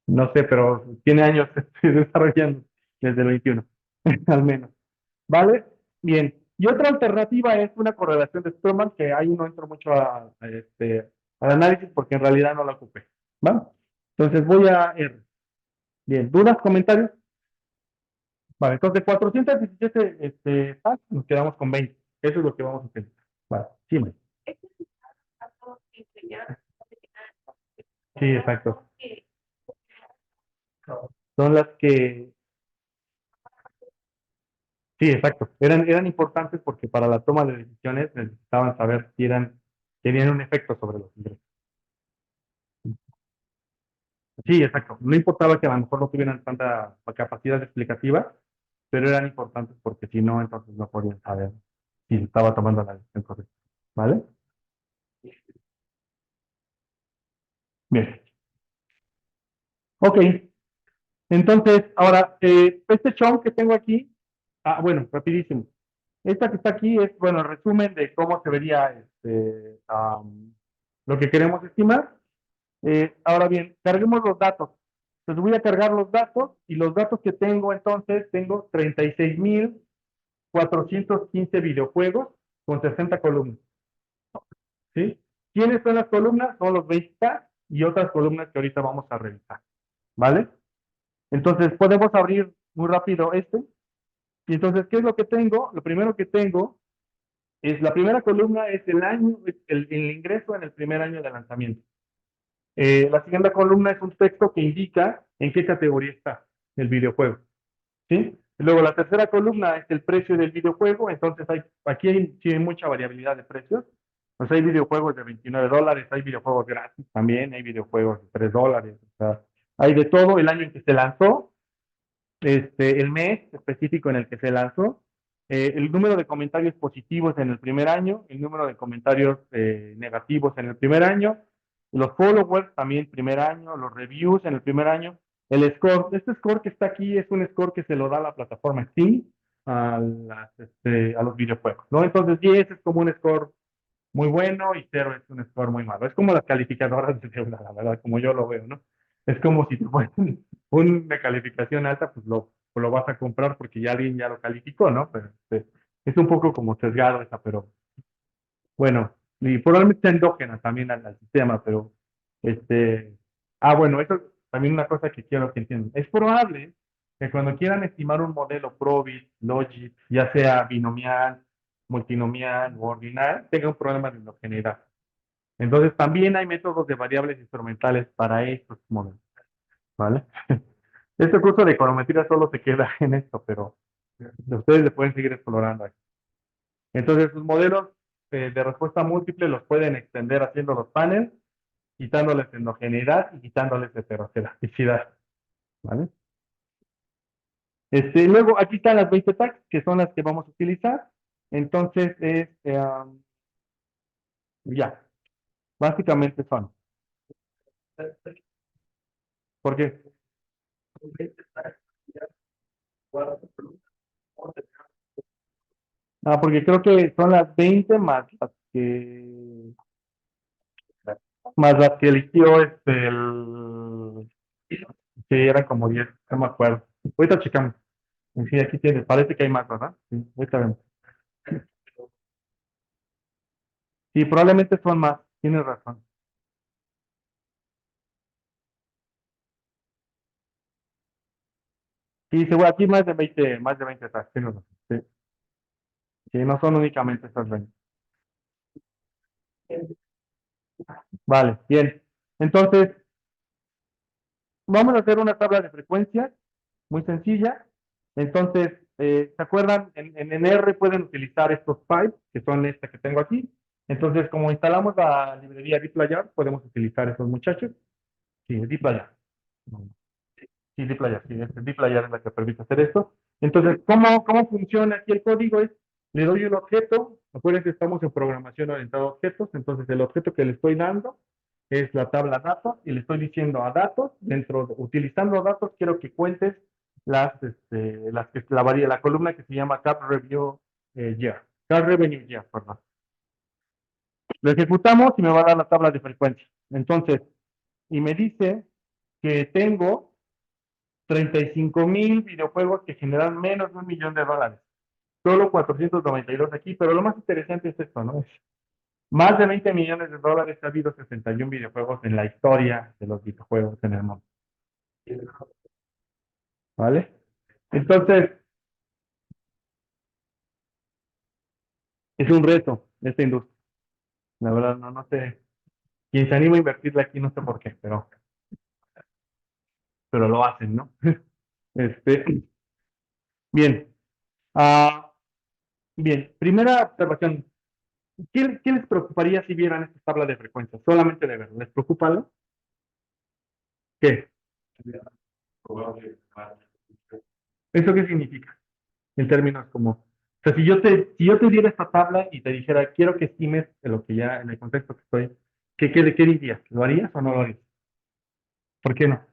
no sé, pero tiene años desarrollando desde el 21, al menos. ¿Vale? Bien. Y otra alternativa es una correlación de Stroman, que ahí no entro mucho al análisis porque en realidad no la ocupé. ¿Va? Entonces voy a R. Bien, ¿dudas, comentarios? Vale, entonces 417 nos quedamos con 20. Eso es lo que vamos a hacer. Vale, sí, sí, exacto. Son las que, sí, exacto. Eran importantes porque para la toma de decisiones necesitaban saber si tenían un efecto sobre los ingresos. Sí, exacto. No importaba que a lo mejor no tuvieran tanta capacidad explicativa, pero eran importantes porque si no, entonces no podían saber si estaba tomando la decisión correcta. ¿Vale? Bien. Ok. Entonces, ahora, este chunk que tengo aquí, bueno, rapidísimo. Esta que está aquí es, bueno, el resumen de cómo se vería lo que queremos estimar. Ahora bien, carguemos los datos. Entonces voy a cargar los datos y los datos que tengo entonces, tengo 36.415 videojuegos con 60 columnas. ¿Sí? ¿Quiénes son las columnas? Son los 20K y otras columnas que ahorita vamos a revisar. ¿Vale? Entonces podemos abrir muy rápido este. Y entonces, ¿qué es lo que tengo? Lo primero que tengo es la primera columna es el año, el ingreso en el primer año de lanzamiento. La siguiente columna es un texto que indica en qué categoría está el videojuego. ¿Sí? Luego la tercera columna es el precio del videojuego, entonces aquí sí hay mucha variabilidad de precios. Pues hay videojuegos de $29, hay videojuegos gratis también, hay videojuegos de $3, o sea, hay de todo el año en que se lanzó, el mes específico en el que se lanzó, el número de comentarios positivos en el primer año, el número de comentarios negativos en el primer año, los followers también primer año, los reviews en el primer año, el score. Este score que está aquí es un score que se lo da la plataforma Steam a los videojuegos, ¿no? Entonces 10 es como un score muy bueno y 0 es un score muy malo. Es como las calificadoras de deuda, la verdad, como yo lo veo, ¿no? Es como si te ponen una calificación alta, pues lo vas a comprar porque ya alguien ya lo calificó, ¿no? Pero es un poco como sesgado esa, pero bueno, y probablemente endógena también al sistema, pero bueno, eso también una cosa que quiero que entiendan. Es probable que cuando quieran estimar un modelo Probit, Logit, ya sea binomial, multinomial o ordinal, tenga un problema de endogeneidad. Entonces también hay métodos de variables instrumentales para estos modelos, ¿vale? Este curso de econometría solo se queda en esto, pero ustedes le pueden seguir explorando ahí. Entonces, sus modelos de respuesta múltiple los pueden extender haciendo los paneles, quitándoles endogeneidad y quitándoles heterocedasticidad, ¿vale? Luego, aquí están las 20 tags, que son las que vamos a utilizar. Entonces, ya, básicamente son. ¿Por qué? Porque creo que son las 20 más las que eligió sí, eran como 10, no me acuerdo. Ahorita checamos. Sí, aquí tienes, parece que hay más, ¿verdad? Sí, ahorita vemos. Sí, probablemente son más, tienes razón. Sí, seguro, aquí más de 20 tasks, tienes razón. Sí, sí, no son únicamente estas 20. Vale, bien. Entonces, vamos a hacer una tabla de frecuencias muy sencilla. Entonces, ¿se acuerdan? En R pueden utilizar estos pipes, que son esta que tengo aquí. Entonces, como instalamos la librería dplyr, podemos utilizar estos muchachos. Sí, dplyr. Sí, dplyr, sí, dplyr es la que permite hacer esto. Entonces, ¿cómo funciona aquí el código? Le doy un objeto. Acuérdense, estamos en programación orientada a objetos. Entonces, el objeto que le estoy dando es la tabla datos y le estoy diciendo a datos, utilizando datos, quiero que cuentes la columna que se llama Cap Review Year, Cap Revenue Year, perdón. Lo ejecutamos y me va a dar la tabla de frecuencia. Entonces, y me dice que tengo 35,000 videojuegos que generan menos de $1 millón. Solo 492 aquí, pero lo más interesante es esto, ¿no? Más de $20 millones ha habido 61 videojuegos en la historia de los videojuegos en el mundo. ¿Vale? Entonces, es un reto esta industria. La verdad, no sé. Quien se anima a invertirle aquí, no sé por qué, pero lo hacen, ¿no? Este, bien. Ah, bien, primera observación. ¿Qué les preocuparía si vieran esta tabla de frecuencias? Solamente de verlo. ¿Les preocupa algo? ¿Qué? ¿Eso qué significa? En términos como, o sea, si yo te diera esta tabla y te dijera, quiero que estimes de lo que ya, en el contexto que estoy, ¿qué dirías? ¿Lo harías o no lo harías? ¿Por qué no?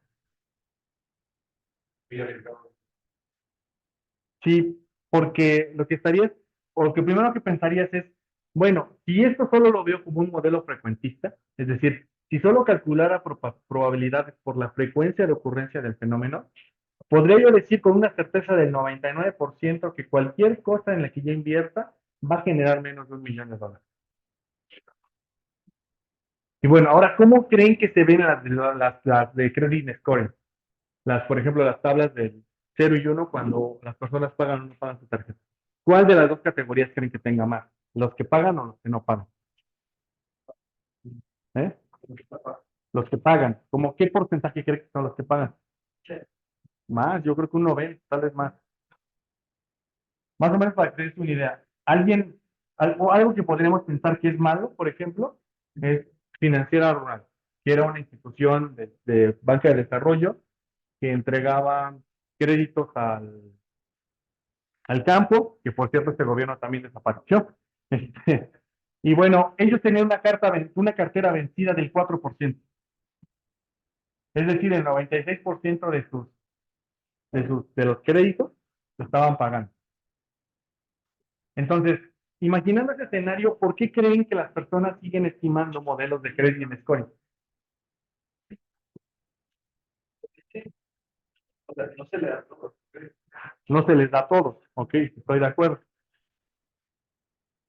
Sí, porque lo que estarías, o lo que primero que pensarías es, bueno, si esto solo lo veo como un modelo frecuentista, es decir, si solo calculara probabilidades por la frecuencia de ocurrencia del fenómeno, podría yo decir con una certeza del 99% que cualquier cosa en la que yo invierta va a generar menos de $1 millón. Y bueno, ahora, ¿cómo creen que se ven las de credit scoring? Por ejemplo, las tablas del 0 y 1 cuando las personas pagan o no pagan su tarjeta. ¿Cuál de las dos categorías creen que tenga más? ¿Los que pagan o los que no pagan? ¿Eh? Los que pagan. ¿Cómo qué porcentaje creen que son los que pagan? Más, yo creo que un 90, tal vez más. Más o menos para que te des una idea. Algo que podríamos pensar que es malo, por ejemplo, es Financiera Rural, que era una institución de banca de desarrollo que entregaba créditos al campo, que por cierto este gobierno también desapareció. Este, y bueno, ellos tenían una cartera vencida del 4%, es decir, el 96% de los créditos lo estaban pagando. Entonces, imaginando ese escenario, ¿por qué creen que las personas siguen estimando modelos de credit scoring? O sea, no se les da a todos. No se les da a todos, ok, estoy de acuerdo.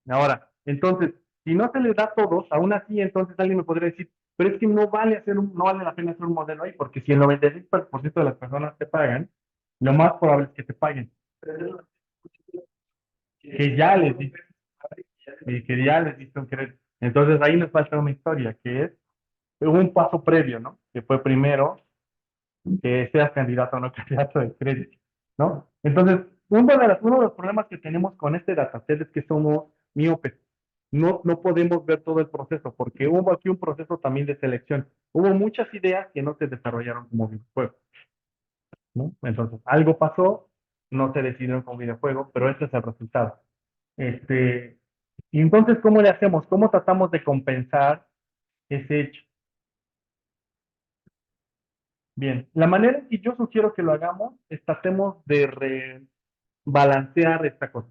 Ahora, entonces, si no se les da a todos, aún así, entonces alguien me podría decir, pero es que no vale la pena hacer un modelo ahí, porque si el 96% de las personas te pagan, lo más probable es que te paguen. Que ya les diste, y que ya les diste un crédito. Entonces ahí nos falta una historia, que es hubo un paso previo, ¿no? Que fue primero que seas candidato o no candidato de crédito, ¿no? Entonces, uno de los problemas que tenemos con este dataset es que somos miopes. No podemos ver todo el proceso, porque hubo aquí un proceso también de selección. Hubo muchas ideas que no se desarrollaron como videojuegos, ¿no? Entonces, algo pasó, no se decidieron como videojuego, pero ese es el resultado. Este, y entonces, ¿cómo le hacemos? ¿Cómo tratamos de compensar ese hecho? Bien, la manera en que yo sugiero que lo hagamos es tratemos de rebalancear esta cosa.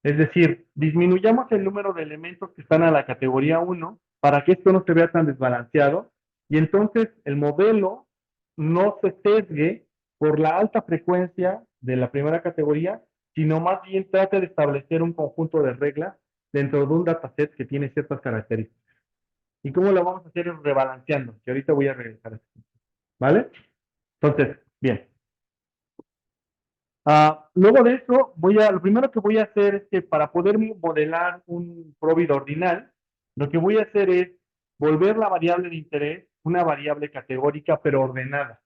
Es decir, disminuyamos el número de elementos que están a la categoría 1 para que esto no se vea tan desbalanceado y entonces el modelo no se sesgue por la alta frecuencia de la primera categoría, sino más bien trate de establecer un conjunto de reglas dentro de un dataset que tiene ciertas características. ¿Y cómo lo vamos a hacer? Rebalanceando, que ahorita voy a regresar a eso. ¿Vale? Entonces, bien. Luego de eso, lo primero que voy a hacer es que para poder modelar un próbido ordinal, lo que voy a hacer es volver la variable de interés una variable categórica pero ordenada,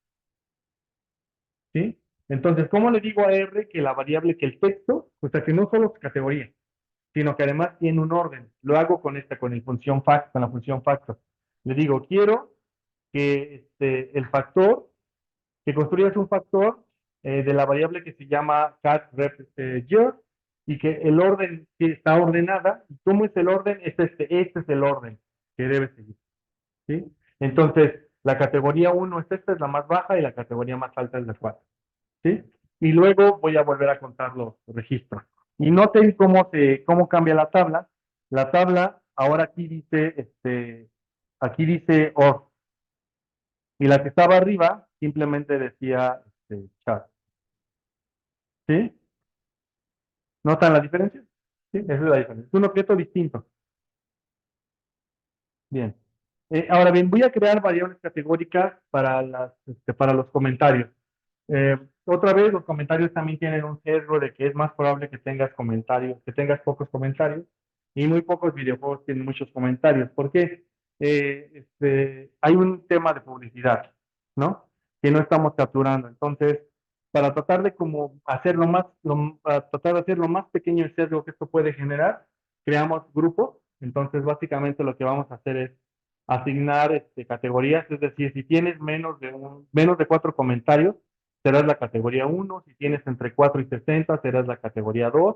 ¿sí? Entonces, ¿cómo le digo a R que la variable, que el texto, o sea, que no solo es categoría, sino que además tiene un orden? Lo hago con la función factor. Le digo, quiero que el factor, que construyas un factor de la variable que se llama cat_ref_year y que el orden que está ordenada. ¿Cómo es el orden? Este es el orden que debe seguir, ¿sí? Entonces, la categoría uno es esta, es la más baja, y la categoría más alta es la 4, ¿sí? Y luego voy a volver a contar los registros. Y noten cómo cambia la tabla. La tabla ahora aquí dice OR, y la que estaba arriba simplemente decía chat, ¿sí? ¿Notan la diferencia? Sí, esa es la diferencia. Es un objeto distinto. Bien. Ahora bien, voy a crear variables categóricas para los comentarios. Otra vez, los comentarios también tienen un sesgo de que es más probable que tengas comentarios, que tengas pocos comentarios, y muy pocos videojuegos tienen muchos comentarios. ¿Por qué? Hay un tema de publicidad, ¿no? Que no estamos capturando. Entonces, para tratar de como hacerlo para tratar de hacer lo más pequeño el sesgo que esto puede generar, creamos grupos. Entonces, básicamente lo que vamos a hacer es asignar categorías, es decir, si tienes menos de 4 comentarios, serás la categoría uno. Si tienes entre 4 y 60, serás la categoría 2.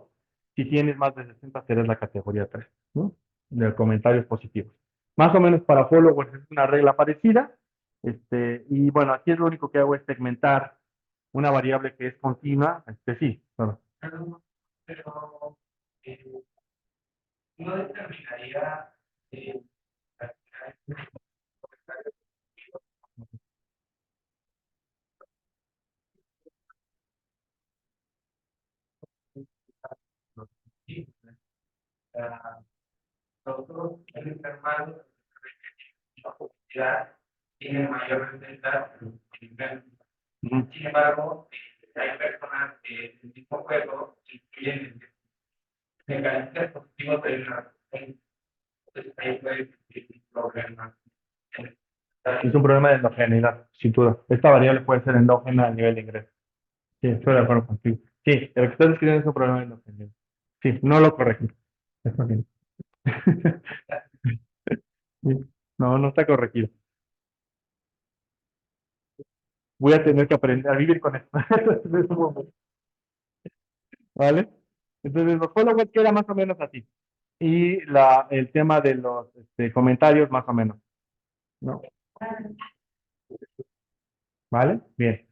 Si tienes más de 60, serás la categoría 3, ¿no? De comentarios positivos. Más o menos para followers es una regla parecida. Y bueno, aquí es lo único que hago es segmentar una variable que es continua. Sí, bueno. Pero no determinaría nosotros, el hermano, la publicidad tiene mayor ventaja. Sin embargo, hay personas que el mismo juego incluyen mecanismos positivos de la. Entonces ahí puede existir un problema. Es un problema de endogeneidad, sin duda. Esta variable puede ser endógena a nivel de ingreso. Sí, estoy de acuerdo contigo. Sí, lo que estás describiendo es un problema de endogeneidad. Sí, no lo corregí. Está bien. Sí, no, no está corregido. Voy a tener que aprender a vivir con esto. ¿Vale? Entonces, los followers queda más o menos así. Y el tema de los comentarios, más o menos, ¿no? ¿Vale? Bien.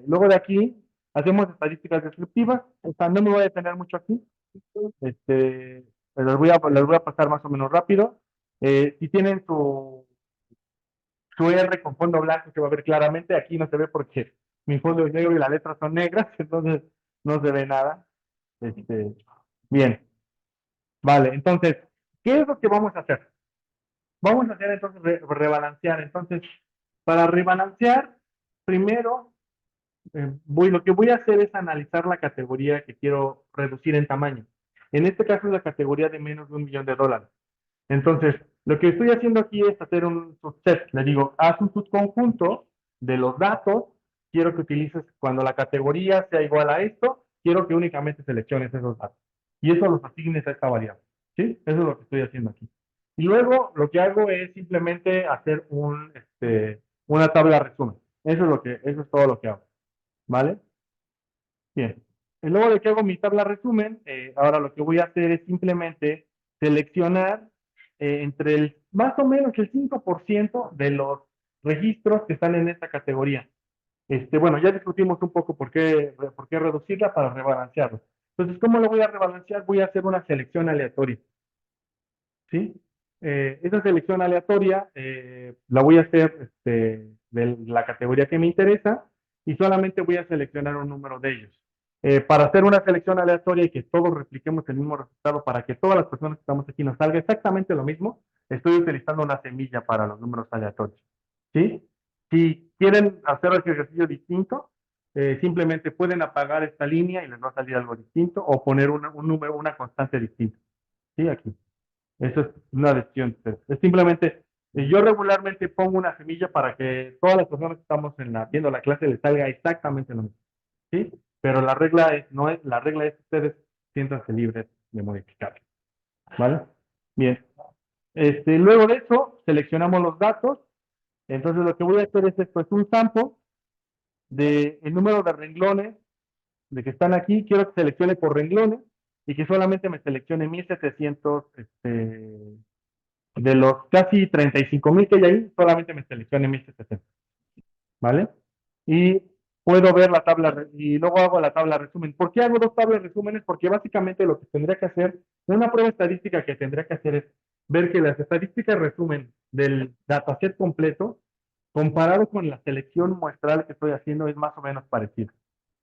Luego de aquí, hacemos estadísticas descriptivas. No me voy a detener mucho aquí. Les voy a pasar más o menos rápido. Si tienen su R con fondo blanco, se va a ver claramente. Aquí no se ve porque mi fondo es negro y las letras son negras, entonces no se ve nada. Bien, vale. Entonces, ¿qué es lo que vamos a hacer? Vamos a hacer entonces rebalancear. Entonces, para rebalancear, primero lo que voy a hacer es analizar la categoría que quiero reducir en tamaño. En este caso es la categoría de menos de $1.000.000. Entonces, lo que estoy haciendo aquí es hacer un subset. Le digo, haz un subconjunto de los datos. Quiero que utilices, cuando la categoría sea igual a esto, quiero que únicamente selecciones esos datos. Y eso los asignes a esta variable. ¿Sí? Eso es lo que estoy haciendo aquí. Y luego lo que hago es simplemente hacer una tabla resumen. Eso es todo lo que hago. ¿Vale? Bien. Y luego de que hago mi tabla resumen, ahora lo que voy a hacer es simplemente seleccionar entre más o menos el 5% de los registros que están en esta categoría. Bueno, ya discutimos un poco por qué reducirla para rebalancearlo. Entonces, ¿cómo lo voy a rebalancear? Voy a hacer una selección aleatoria, ¿sí? Esa selección aleatoria la voy a hacer de la categoría que me interesa, y solamente voy a seleccionar un número de ellos. Para hacer una selección aleatoria y que todos repliquemos el mismo resultado, para que todas las personas que estamos aquí nos salga exactamente lo mismo, estoy utilizando una semilla para los números aleatorios, ¿sí? Si quieren hacer el ejercicio distinto, simplemente pueden apagar esta línea y les va a salir algo distinto o poner un número, una constante distinta. Sí, aquí. Eso es una decisión de ustedes. Es simplemente, yo regularmente pongo una semilla para que todas las personas que estamos viendo la clase les salga exactamente lo mismo. ¿Sí? Pero la regla es, no es, la regla es que ustedes siéntanse libres de modificar. ¿Vale? Bien. Luego de eso, seleccionamos los datos. Entonces, lo que voy a hacer es esto, es un sample de el número de renglones de que están aquí. Quiero que seleccione por renglones y que solamente me seleccione 1700, de los casi 35,000 que hay ahí, solamente me seleccione 1700. ¿Vale? Y puedo ver la tabla y luego hago la tabla resumen. ¿Por qué hago dos tablas resúmenes? Porque básicamente lo que tendría que hacer, una prueba estadística que tendría que hacer es ver que las estadísticas resumen del dataset completo comparado con la selección muestral que estoy haciendo es más o menos parecido.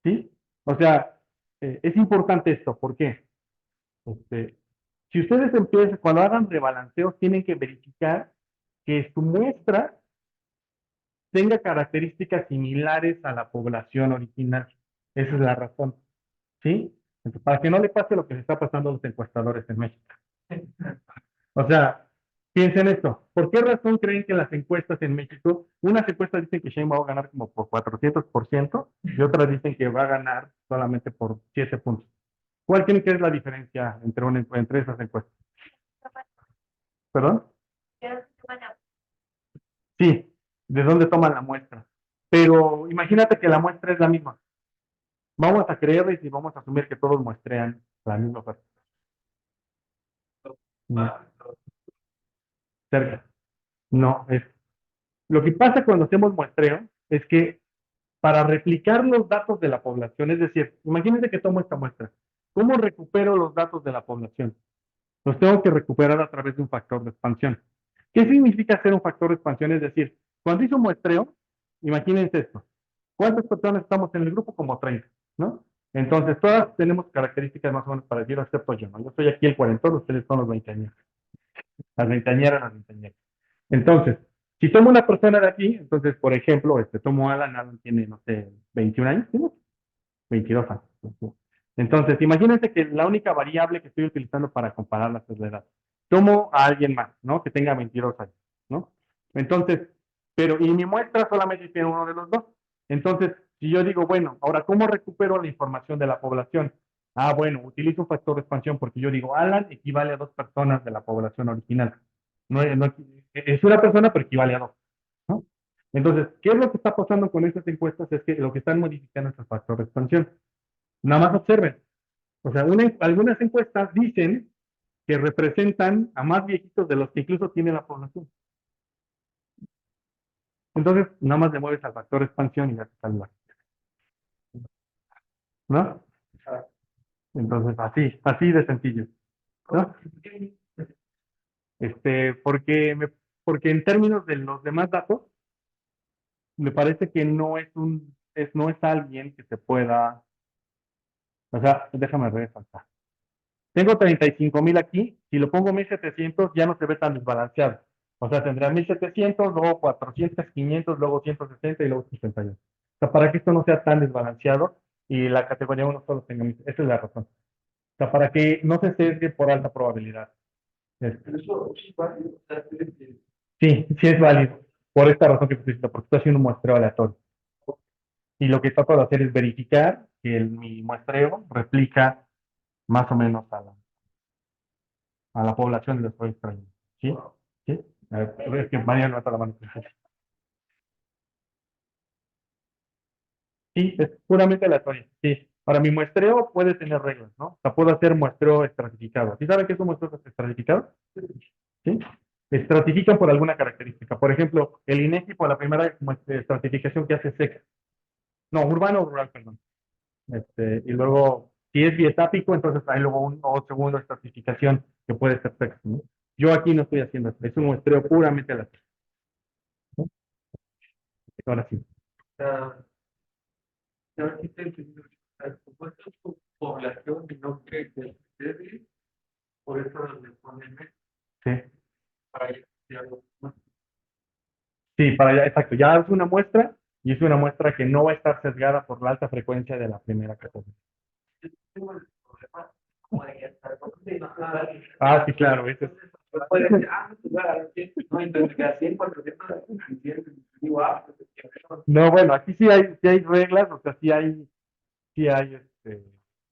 ¿Sí? O sea, es importante esto. ¿Por qué? Este, si ustedes empiezan, cuando hagan rebalanceos, tienen que verificar que su muestra tenga características similares a la población original. Esa es la razón. ¿Sí? Entonces, para que no le pase lo que se está pasando a los encuestadores en México. O sea, piensen esto. ¿Por qué razón creen que las encuestas en México, unas encuestas dicen que Sheinbaum va a ganar como por 400% y otras dicen que va a ganar solamente por 7 puntos? ¿Cuál creen que es la diferencia entre esas encuestas? ¿Perdón? Sí, ¿de dónde toman la muestra? Pero imagínate que la muestra es la misma. Vamos a creerles y vamos a asumir que todos muestrean la misma persona. No, cerca. No, lo que pasa cuando hacemos muestreo es que para replicar los datos de la población, es decir, imagínense que tomo esta muestra. ¿Cómo recupero los datos de la población? Los tengo que recuperar a través de un factor de expansión. ¿Qué significa hacer un factor de expansión? Es decir, cuando hizo un muestreo, imagínense esto. ¿Cuántas personas estamos en el grupo? Como 30, ¿no? Entonces, todas tenemos características más o menos parecidas, excepto yo, ¿no? Yo soy aquí el cuarentón, ustedes son los veinteañeros. Las veinteañeras, las veinteañeras. Entonces, si tomo una persona de aquí, entonces, por ejemplo, tomo a Alan tiene, no sé, 21 años, ¿no? 22 años. Entonces, imagínense que la única variable que estoy utilizando para compararlas es la edad. Tomo a alguien más, ¿no? Que tenga 22 años, ¿no? Entonces, y mi muestra solamente tiene uno de los dos. Entonces, si yo digo, bueno, ahora, ¿cómo recupero la información de la población? Ah, bueno, utilizo un factor de expansión porque yo digo, Alan equivale a dos personas de la población original. Es una persona, pero equivale a dos, ¿no? Entonces, ¿qué es lo que está pasando con estas encuestas? Es que lo que están modificando es el factor de expansión. Nada más observen. O sea, algunas encuestas dicen que representan a más viejitos de los que incluso tiene la población. Entonces, nada más le mueves al factor de expansión y ya te sale, ¿no? Entonces, así de sencillo, ¿no? Porque, porque en términos de los demás datos, me parece que no es alguien que se pueda, o sea, déjame resaltar. Tengo 35,000 aquí, si lo pongo 1700 ya no se ve tan desbalanceado. O sea, tendría 1700, luego 400, 500, luego 160 y luego 61. O sea, para que esto no sea tan desbalanceado y la categoría uno solo tenga 1000. Esa es la razón. O sea, para que no se sesgue por alta probabilidad. Eso sí es válido. Sí, sí es válido. Por esta razón que pusiste, porque estoy haciendo un muestreo aleatorio. Y lo que trato de hacer es verificar que mi muestreo replica más o menos a la población de los que estoy extrayendo. ¿Sí? ¿Sí? A ver, es que María no está la mano. Sí, es puramente aleatorio. Sí. Para mi muestreo puede tener reglas, ¿no? O sea, puedo hacer muestreo estratificado. ¿Sí saben qué es un muestreo estratificado? ¿Sí? Estratifican por alguna característica. Por ejemplo, el INEGI por la primera estratificación que hace es sex. No, urbano o rural, perdón. Y luego, si es bietápico, entonces hay luego o segundo estratificación que puede ser sexo, ¿no? Yo aquí no estoy haciendo esto, es un muestreo puramente aleatorio, ¿no? Ahora sí. Ya sí te entiendo. Como esto es tu población y no que te debe, por eso le ponen sí, para ya, sí, para ya, exacto. Ya es una muestra Y es una muestra que no va a estar sesgada por la alta frecuencia de la primera categoría. Ah, sí, claro, eso es. No, bueno, aquí sí hay reglas, o sea, sí hay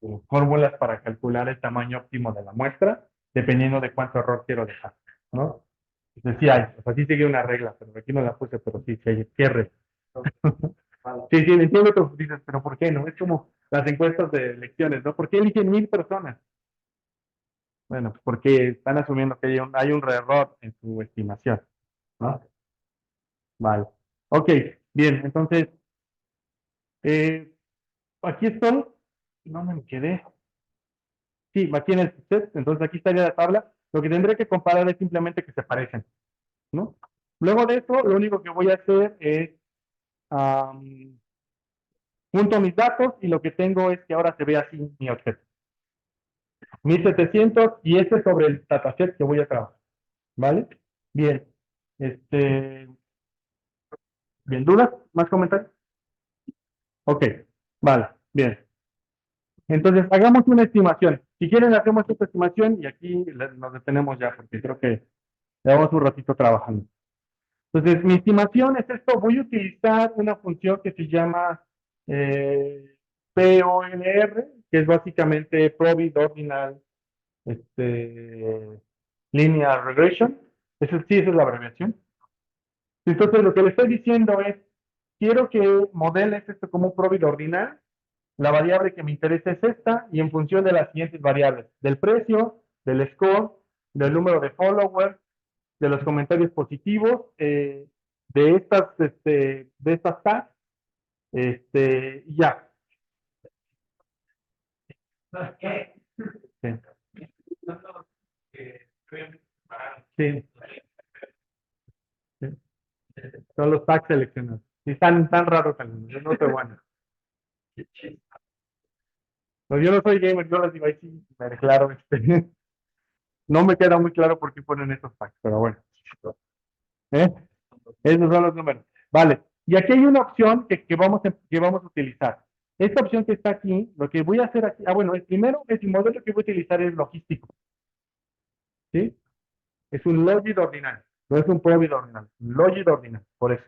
como fórmulas para calcular el tamaño óptimo de la muestra, dependiendo de cuánto error quiero dejar, ¿no? Entonces sí hay, o sea, sí sigue una regla, pero aquí no la puse, pero sí hay, ¿qué regla? Sí, sí, entiendo que dices, pero ¿por qué no? Es como las encuestas de elecciones, ¿no? ¿Por qué eligen 1000 personas? Bueno, porque están asumiendo que hay un error en su estimación, ¿no? Vale. Ok, bien, entonces, eh, aquí estoy, no me quedé. Sí, aquí en el set, entonces aquí estaría la tabla. Lo que tendré que comparar es simplemente que se parecen, ¿no? Luego de eso, lo único que voy a hacer es junto mis datos y lo que tengo es que ahora se ve así mi objeto. 1700 y este es sobre el dataset que voy a trabajar, ¿vale? Bien. Este, bien, ¿dudas? ¿Más comentarios? Ok, vale, bien. Entonces, hagamos una estimación. Si quieren, hacemos esta estimación y aquí nos detenemos ya, porque creo que llevamos un ratito trabajando. Entonces, mi estimación es esto. Voy a utilizar una función que se llama PONR, que es básicamente Probit Ordinal Linear Regression. Sí, esa es la abreviación. Entonces, lo que le estoy diciendo es, quiero que modeles esto como un Probit ordinal. La variable que me interesa es esta, y en función de las siguientes variables: del precio, del score, del número de followers, de los comentarios positivos, de estas tags, y ya. Sí, sí, sí. Son los tags seleccionados. Y están tan raros algunos, yo no sé, bueno. No, yo no soy gamer, yo les digo, ahí sí, me declaro, no me queda muy claro por qué ponen esos tags, pero bueno. ¿Eh? Esos son los números. Vale. Y aquí hay una opción que vamos a utilizar. Esta opción que está aquí, lo que voy a hacer aquí, bueno, el primero, el modelo que voy a utilizar es logístico, ¿sí? Es un logit ordinal, no es un probit ordinal, un logit ordinal, por eso.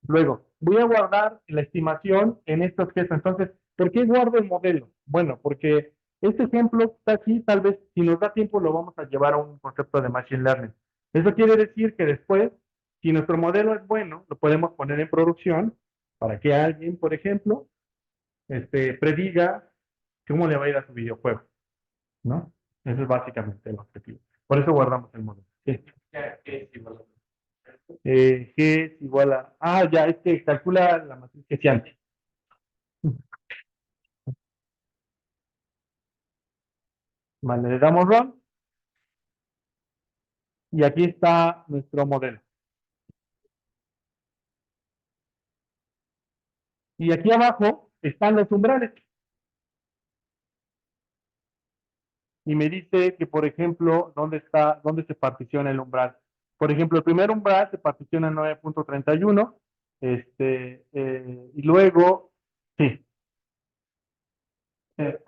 Luego, voy a guardar la estimación en estos gestos. Entonces, ¿por qué guardo el modelo? Bueno, porque este ejemplo está aquí, tal vez si nos da tiempo lo vamos a llevar a un concepto de Machine Learning. Eso quiere decir que después, si nuestro modelo es bueno, lo podemos poner en producción para que alguien, por ejemplo, prediga cómo le va a ir a su videojuego, ¿no? Eso es básicamente el objetivo. Por eso guardamos el modelo. Sí. G es igual a... Ah, ya, calcula la matriz hessiante. Vale, le damos run y aquí está nuestro modelo. Y aquí abajo están los umbrales. Y me dice que, por ejemplo, dónde se particiona el umbral. Por ejemplo, el primer umbral se particiona en 9.31. Y luego, sí, eh,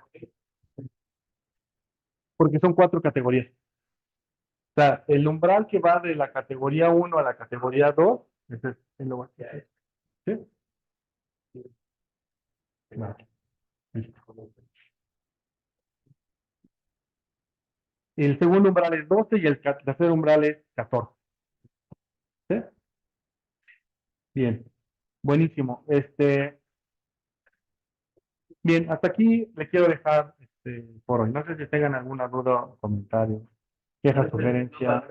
porque son 4 categorías. O sea, el umbral que va de la categoría 1 a la categoría 2, ese es el lugar. ¿Sí? Vale, listo. El segundo umbral es 12 y el tercer umbral es 14. ¿Sí? Bien, buenísimo. Bien, hasta aquí le quiero dejar por hoy. No sé si tengan alguna duda o comentario, queja, sugerencia.